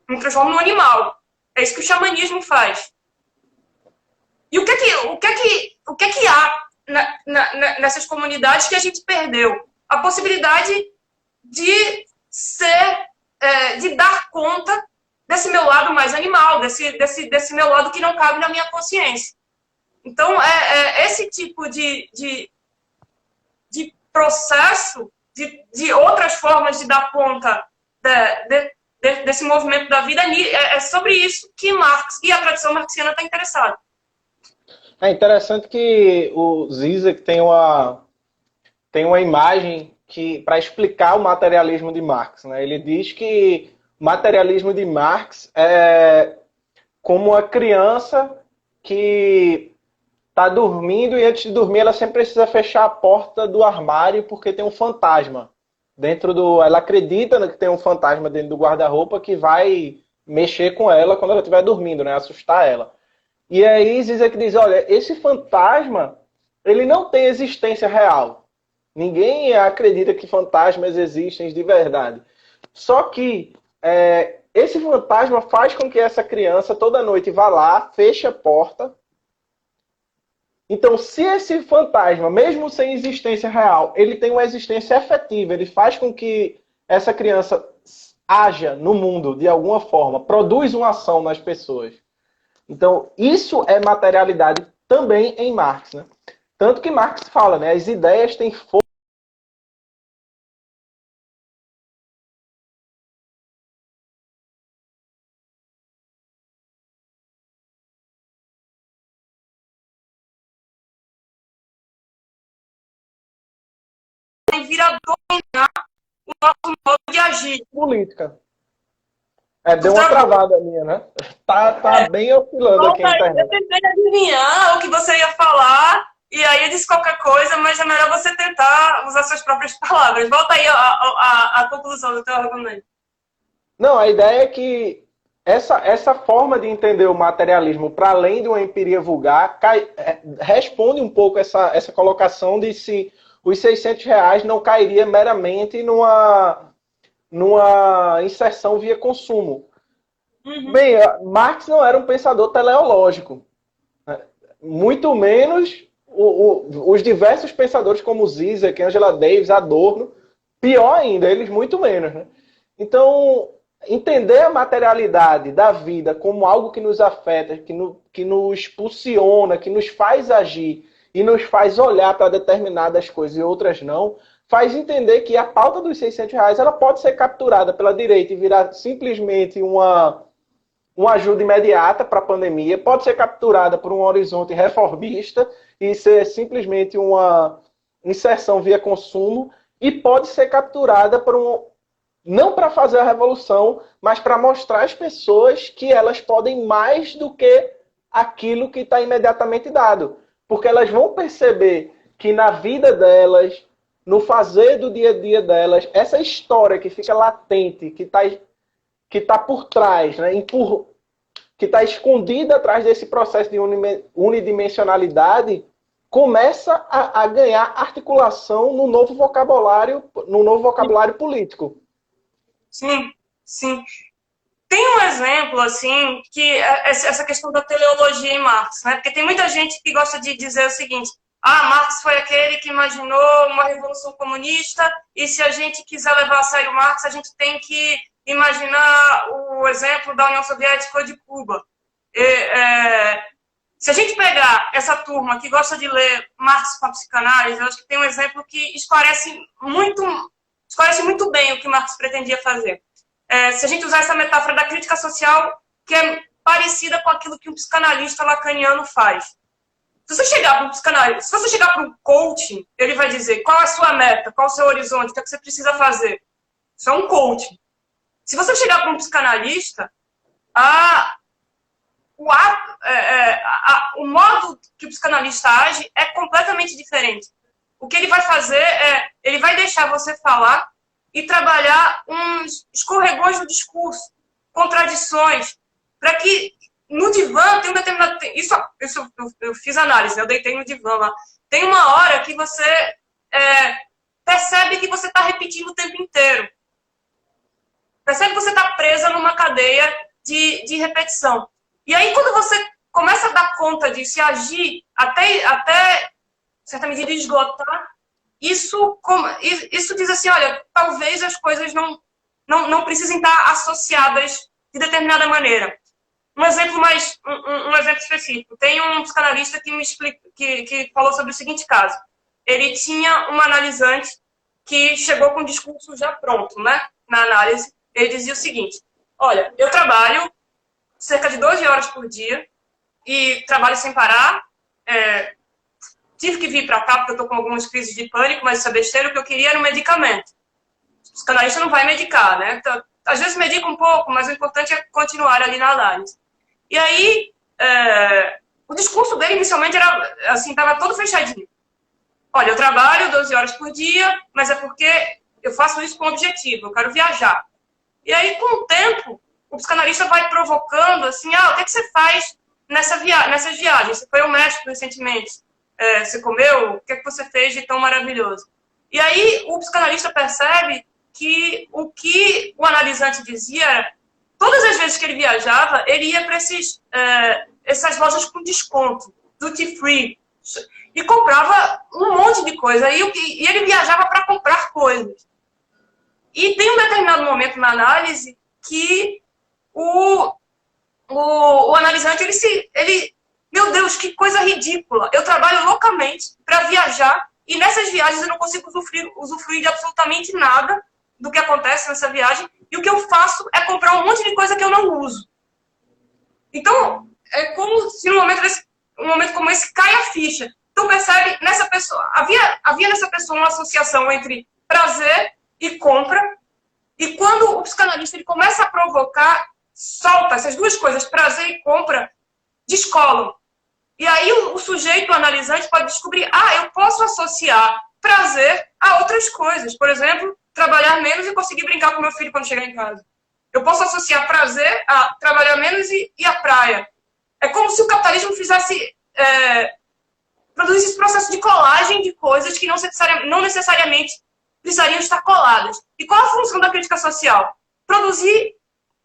Me transformo num animal. É isso que o xamanismo faz. E o que é que há nessas comunidades que a gente perdeu? A possibilidade de de dar conta desse meu lado mais animal, desse meu lado que não cabe na minha consciência. Então, esse tipo de processo, de outras formas de dar conta desse movimento da vida, é sobre isso que Marx e a tradição marxiana está interessada. É interessante que o Zizek tem uma imagem para explicar o materialismo de Marx, né? Ele diz que o materialismo de Marx é como uma criança que está dormindo e antes de dormir ela sempre precisa fechar a porta do armário porque tem um fantasma ela acredita que tem um fantasma dentro do guarda-roupa que vai mexer com ela quando ela estiver dormindo, né? Assustar ela. E aí Zizek diz, olha, esse fantasma ele não tem existência real. Ninguém acredita que fantasmas existem de verdade. Só que esse fantasma faz com que essa criança toda noite vá lá, feche a porta. Então, se esse fantasma, mesmo sem existência real, ele tem uma existência efetiva, ele faz com que essa criança haja no mundo de alguma forma, produz uma ação nas pessoas. Então, isso é materialidade também em Marx, né? Tanto que Marx fala, né? As ideias têm força vir a dominar o nosso modo de agir. Política. Deu uma travada minha, né? Tá bem oscilando aqui a internet. Eu tentei adivinhar o que você ia falar, e aí eu disse qualquer coisa, mas é melhor você tentar usar suas próprias palavras. Volta aí a conclusão do teu argumento. Não, a ideia é que essa forma de entender o materialismo, para além de uma empiria vulgar, responde um pouco essa colocação de se os R$600 não cairia meramente numa inserção via consumo. Uhum. Bem, Marx não era um pensador teleológico. Muito menos os diversos pensadores como Zizek, Angela Davis, Adorno, pior ainda, eles muito menos. Né? Então, entender a materialidade da vida como algo que nos afeta, que nos pulsiona, que nos faz agir e nos faz olhar para determinadas coisas e outras não, faz entender que a pauta dos R$600 ela pode ser capturada pela direita e virar simplesmente uma ajuda imediata para a pandemia, pode ser capturada por um horizonte reformista e ser simplesmente uma inserção via consumo, e pode ser capturada por não para fazer a revolução, mas para mostrar às pessoas que elas podem mais do que aquilo que está imediatamente dado. Porque elas vão perceber que na vida delas, no fazer do dia a dia delas, essa história que fica latente, que tá por trás, né, que está escondida atrás desse processo de unidimensionalidade, começa a ganhar articulação no novo vocabulário político. Sim, sim. Tem um exemplo, assim, que essa questão da teleologia em Marx, né? Porque tem muita gente que gosta de dizer o seguinte: Marx foi aquele que imaginou uma revolução comunista, e se a gente quiser levar a sério Marx, a gente tem que imaginar o exemplo da União Soviética ou de Cuba. Se a gente pegar essa turma que gosta de ler Marx com a psicanálise, eu acho que tem um exemplo que esclarece muito bem o que Marx pretendia fazer. Se a gente usar essa metáfora da crítica social, que é parecida com aquilo que um psicanalista lacaniano faz. Se você chegar para um psicanalista, se você chegar para um coaching, ele vai dizer qual é a sua meta, qual é o seu horizonte, o que é que você precisa fazer. Isso é um coaching. Se você chegar para um psicanalista, o modo que o psicanalista age é completamente diferente. O que ele vai fazer ele vai deixar você falar e trabalhar uns escorregões no discurso, contradições, para que no divã tem um determinado... Isso eu fiz análise, né? Eu deitei no divã lá. Tem uma hora que você percebe que você está repetindo o tempo inteiro. Percebe que você está presa numa cadeia de repetição. E aí, quando você começa a dar conta disso e agir até certa medida esgotar, isso diz assim, olha, talvez as coisas não precisem estar associadas de determinada maneira. Um exemplo específico. Tem um psicanalista que me explica, que falou sobre o seguinte caso. Ele tinha uma analisante que chegou com o discurso já pronto, né? Na análise, ele dizia o seguinte: olha, eu trabalho cerca de 12 horas por dia e trabalho sem parar. Tive que vir para cá porque eu estou com algumas crises de pânico, mas isso é besteira. O que eu queria era um medicamento. O psicanalista não vai medicar, né? Então, às vezes medica um pouco, mas o importante é continuar ali na análise. E aí, o discurso dele inicialmente era assim, estava todo fechadinho. Olha, eu trabalho 12 horas por dia, mas é porque eu faço isso com objetivo, eu quero viajar. E aí, com o tempo, o psicanalista vai provocando assim, o que você faz nessas viagens? Você foi ao México recentemente? Você comeu? O que você fez de tão maravilhoso? E aí, o psicanalista percebe que o que o analisante dizia era, todas as vezes que ele viajava, ele ia para essas lojas com desconto, duty free, e comprava um monte de coisa. E ele viajava para comprar coisas. E tem um determinado momento na análise que o analisante, meu Deus, que coisa ridícula. Eu trabalho loucamente para viajar e nessas viagens eu não consigo usufruir de absolutamente nada do que acontece nessa viagem. E o que eu faço é comprar um monte de coisa que eu não uso. Então, é como se num momento como esse cai a ficha. Então, percebe, nessa pessoa, havia nessa pessoa uma associação entre prazer e compra. E quando o psicanalista ele começa a provocar, solta essas duas coisas, prazer e compra, descolam. E aí o sujeito, o analisante, pode descobrir, eu posso associar prazer a outras coisas. Por exemplo, trabalhar menos e conseguir brincar com meu filho quando chegar em casa. Eu posso associar prazer a trabalhar menos e a praia. É como se o capitalismo produzisse esse processo de colagem de coisas que não necessariamente precisariam estar coladas. E qual a função da crítica social? Produzir,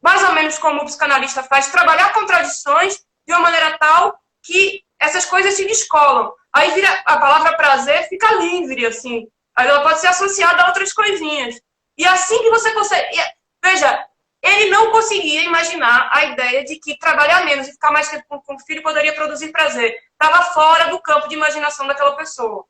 mais ou menos como o psicanalista faz, trabalhar contradições de uma maneira tal que essas coisas se descolam. Aí vira a palavra prazer, fica livre, assim. Aí ela pode ser associada a outras coisinhas. E assim que você consegue... Veja, ele não conseguia imaginar a ideia de que trabalhar menos e ficar mais tempo com o filho poderia produzir prazer. Estava fora do campo de imaginação daquela pessoa.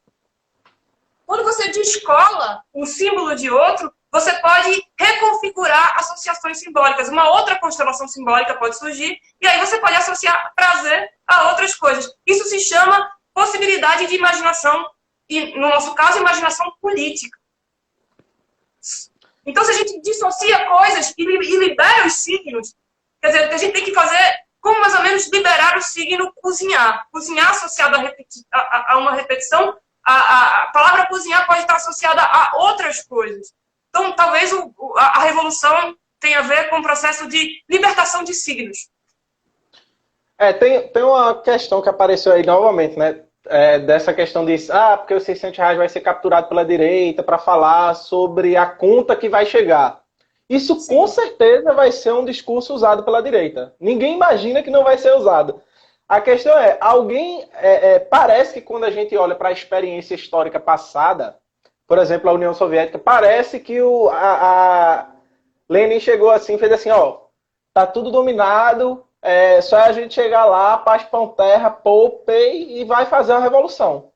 Quando você descola um símbolo de outro, você pode reconfigurar associações simbólicas. Uma outra constelação simbólica pode surgir, e aí você pode associar prazer a outras coisas. Isso se chama possibilidade de imaginação, e no nosso caso, imaginação política. Então, se a gente dissocia coisas e libera os signos, quer dizer, a gente tem que fazer como mais ou menos liberar o signo cozinhar. Cozinhar associado a uma repetição, a palavra cozinhar pode estar associada a outras coisas. Então, talvez a revolução tenha a ver com o processo de libertação de signos. Tem uma questão que apareceu aí novamente, né? Dessa questão de, porque os R$600 vai ser capturado pela direita para falar sobre a conta que vai chegar. Isso Sim. Com certeza vai ser um discurso usado pela direita. Ninguém imagina que não vai ser usado. A questão parece que quando a gente olha para a experiência histórica passada, por exemplo, a União Soviética, parece que Lenin chegou assim, fez assim, tá tudo dominado, só a gente chegar lá, paz, pão, terra, poupei e vai fazer uma revolução.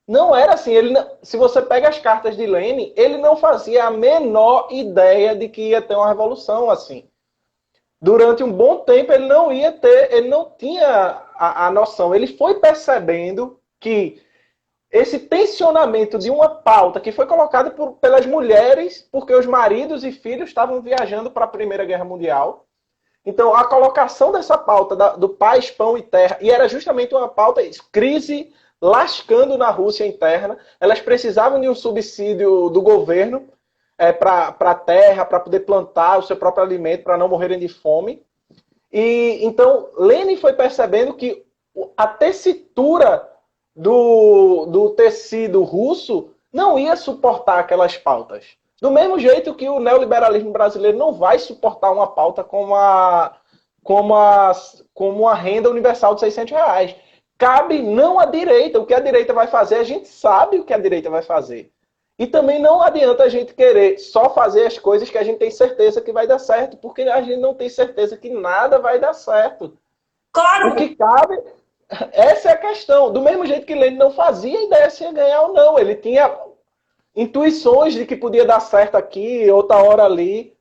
Não era assim. Se você pega as cartas de Lenin, ele não fazia a menor ideia de que ia ter uma revolução assim. Durante um bom tempo ele não tinha a noção. Ele foi percebendo que esse tensionamento de uma pauta que foi colocada pelas mulheres, porque os maridos e filhos estavam viajando para a Primeira Guerra Mundial. Então, a colocação dessa pauta do paz, pão e terra, e era justamente uma pauta, crise lascando na Rússia interna, elas precisavam de um subsídio do governo para a terra, para poder plantar o seu próprio alimento, para não morrerem de fome. E então, Lenin foi percebendo que a tessitura do tecido russo não ia suportar aquelas pautas. Do mesmo jeito que o neoliberalismo brasileiro não vai suportar uma pauta como a renda universal de R$600. Cabe não à direita. O que a direita vai fazer, a gente sabe o que a direita vai fazer. E também não adianta a gente querer só fazer as coisas que a gente tem certeza que vai dar certo, porque a gente não tem certeza que nada vai dar certo. Claro! O que cabe... Essa é a questão. Do mesmo jeito que Lenin não fazia ideia se ia ganhar ou não. Ele tinha intuições de que podia dar certo aqui, outra hora ali.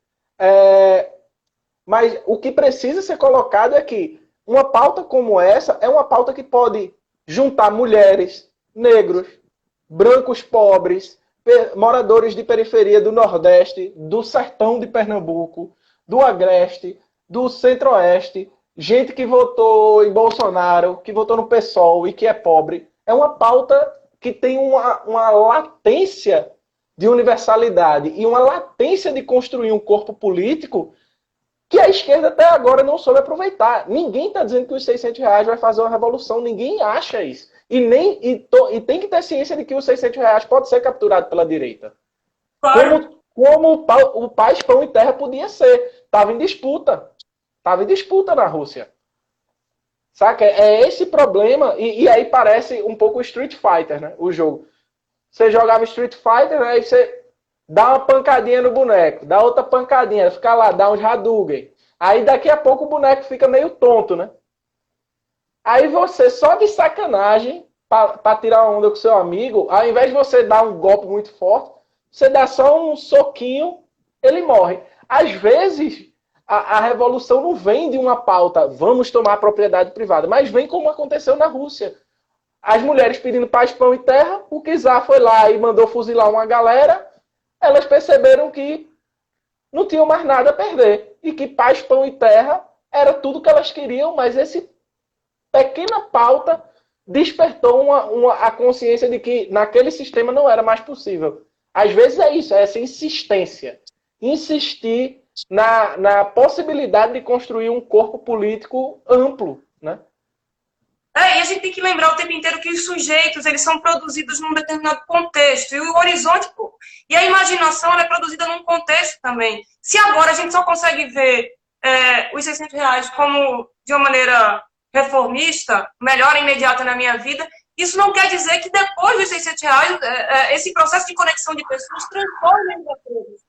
Mas o que precisa ser colocado é que uma pauta como essa é uma pauta que pode juntar mulheres, negros, brancos pobres, moradores de periferia do Nordeste, do sertão de Pernambuco, do Agreste, do Centro-Oeste, gente que votou em Bolsonaro, que votou no PSOL e que é pobre. É uma pauta que tem uma latência de universalidade e uma latência de construir um corpo político que a esquerda até agora não soube aproveitar. Ninguém está dizendo que os R$600 vai fazer uma revolução, ninguém acha isso. E tem que ter ciência de que os R$600 pode ser capturado pela direita. Claro. Como o paz, pão e terra podia ser. Estava em disputa. Estava em disputa na Rússia. Saca? É esse problema. E aí parece um pouco Street Fighter, né? O jogo. Você jogava Street Fighter, aí você dá uma pancadinha no boneco, dá outra pancadinha, fica lá, dá uns Hadouken. Aí daqui a pouco o boneco fica meio tonto, né? Aí você, só de sacanagem, para tirar onda com seu amigo, ao invés de você dar um golpe muito forte, você dá só um soquinho, ele morre. Às vezes, a revolução não vem de uma pauta, vamos tomar a propriedade privada, mas vem como aconteceu na Rússia. As mulheres pedindo paz, pão e terra, o czar foi lá e mandou fuzilar uma galera, elas perceberam que não tinham mais nada a perder. E que paz, pão e terra era tudo que elas queriam, mas essa pequena pauta despertou a consciência de que naquele sistema não era mais possível. Às vezes é isso, é essa insistência. Insistir na possibilidade de construir um corpo político amplo, né? E a gente tem que lembrar o tempo inteiro que os sujeitos, eles são produzidos num determinado contexto, e o horizonte, e a imaginação, ela é produzida num contexto também. Se agora a gente só consegue ver os R$ 600 como de uma maneira reformista, melhora imediata na minha vida, isso não quer dizer que depois dos R$ 600, esse processo de conexão de pessoas transforme em coisas.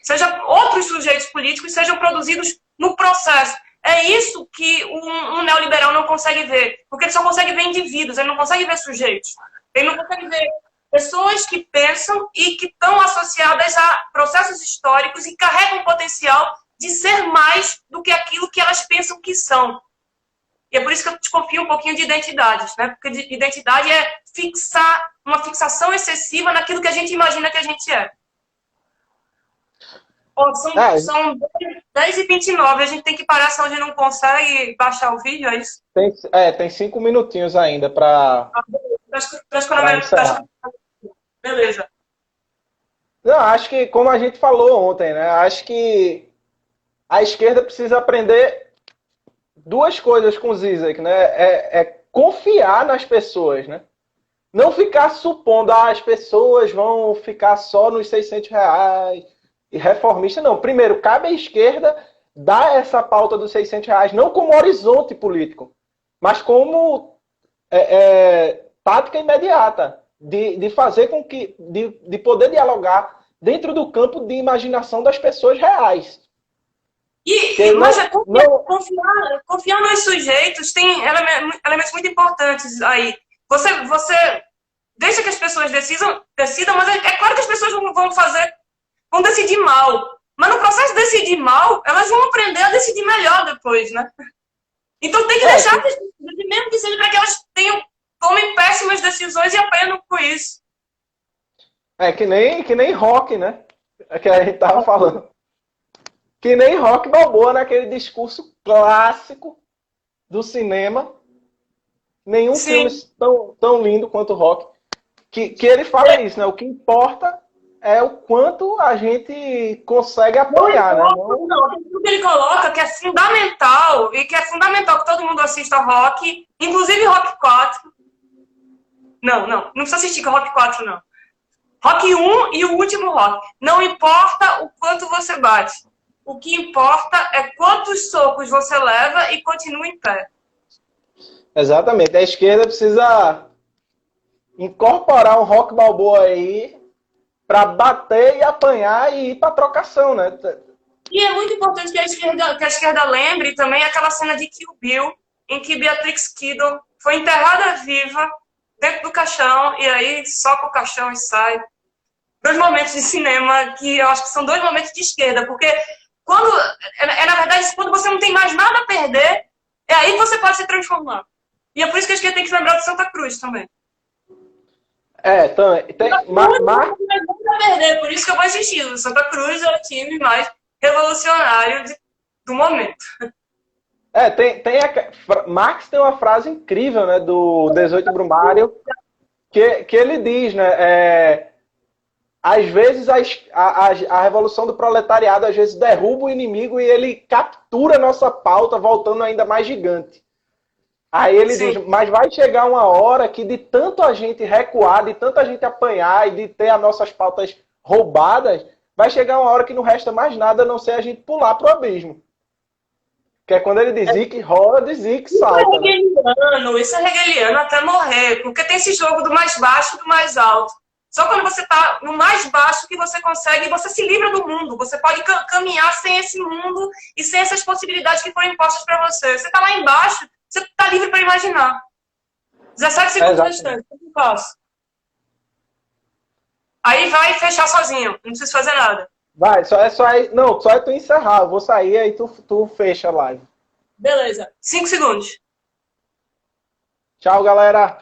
Seja outros sujeitos políticos sejam produzidos no processo. É isso que um neoliberal não consegue ver. Porque ele só consegue ver indivíduos, ele não consegue ver sujeitos. Ele não consegue ver pessoas que pensam e que estão associadas a processos históricos e carregam o potencial de ser mais do que aquilo que elas pensam que são. E é por isso que eu desconfio um pouquinho de identidades, né? Porque identidade é uma fixação excessiva naquilo que a gente imagina que a gente é. São 10h29, a gente tem que parar, senão a gente não consegue baixar o vídeo, é isso? Tem 5 minutinhos ainda para encerrar. Beleza. Não, acho que, como a gente falou ontem, né? Acho que a esquerda precisa aprender duas coisas com o Zizek, né? É confiar nas pessoas, né? Não ficar supondo, as pessoas vão ficar só nos R$ 600 e reformista, não. Primeiro, cabe à esquerda dar essa pauta dos R$ 600 não como horizonte político, mas como tática imediata de fazer com que de poder dialogar dentro do campo de imaginação das pessoas reais. Mas confiar nos sujeitos tem elementos muito importantes aí. Você deixa que as pessoas decidam, mas é claro que as pessoas vão decidir mal. Mas no processo de decidir mal, elas vão aprender a decidir melhor depois, né? Então tem que deixar que as pessoas, mesmo que seja para que elas tomem péssimas decisões e aprendam com isso. Que nem Rock, né? Que a gente tava falando. Que nem Rock Balboa naquele discurso clássico do cinema. Nenhum filme tão lindo quanto Rock. Que ele fala isso, né? O que importa é o quanto a gente consegue apoiar, né? O que ele coloca que é fundamental, e que é fundamental que todo mundo assista Rock, inclusive Rock 4. Não precisa assistir Rock 4, não. Rock 1 e o último Rock. Não importa o quanto você bate. O que importa é quantos socos você leva e continua em pé. Exatamente. A esquerda precisa incorporar um Rock Balboa aí para bater e apanhar e ir para trocação, né? E é muito importante que a esquerda lembre também aquela cena de Kill Bill, em que Beatrix Kiddo foi enterrada viva dentro do caixão, e aí soca o caixão e sai. 2 momentos de cinema que eu acho que são 2 momentos de esquerda, porque na verdade, quando você não tem mais nada a perder, é aí que você pode se transformar. E é por isso que a esquerda tem que lembrar de Santa Cruz também. Por isso que eu vou assistir. O Santa Cruz é o time mais revolucionário do momento. Marx tem uma frase incrível, né, do 18 Brumário, que ele diz, né, às vezes a revolução do proletariado às vezes derruba o inimigo e ele captura a nossa pauta, voltando ainda mais gigante. Aí ele diz, mas vai chegar uma hora que de tanto a gente recuar, de tanto a gente apanhar e de ter as nossas pautas roubadas, vai chegar uma hora que não resta mais nada a não ser a gente pular pro abismo. Que é quando ele diz que rola, diz que salta. Isso é hegeliano até morrer, porque tem esse jogo do mais baixo e do mais alto. Só quando você está no mais baixo que você consegue, você se livra do mundo. Você pode caminhar sem esse mundo e sem essas possibilidades que foram impostas para você. Você está lá embaixo, você está livre para imaginar. 17 segundos restantes, o que eu faço? Aí vai fechar sozinho, não precisa fazer nada. Vai, só é tu encerrar. Eu vou sair, aí tu fecha a live. Beleza, 5 segundos. Tchau, galera.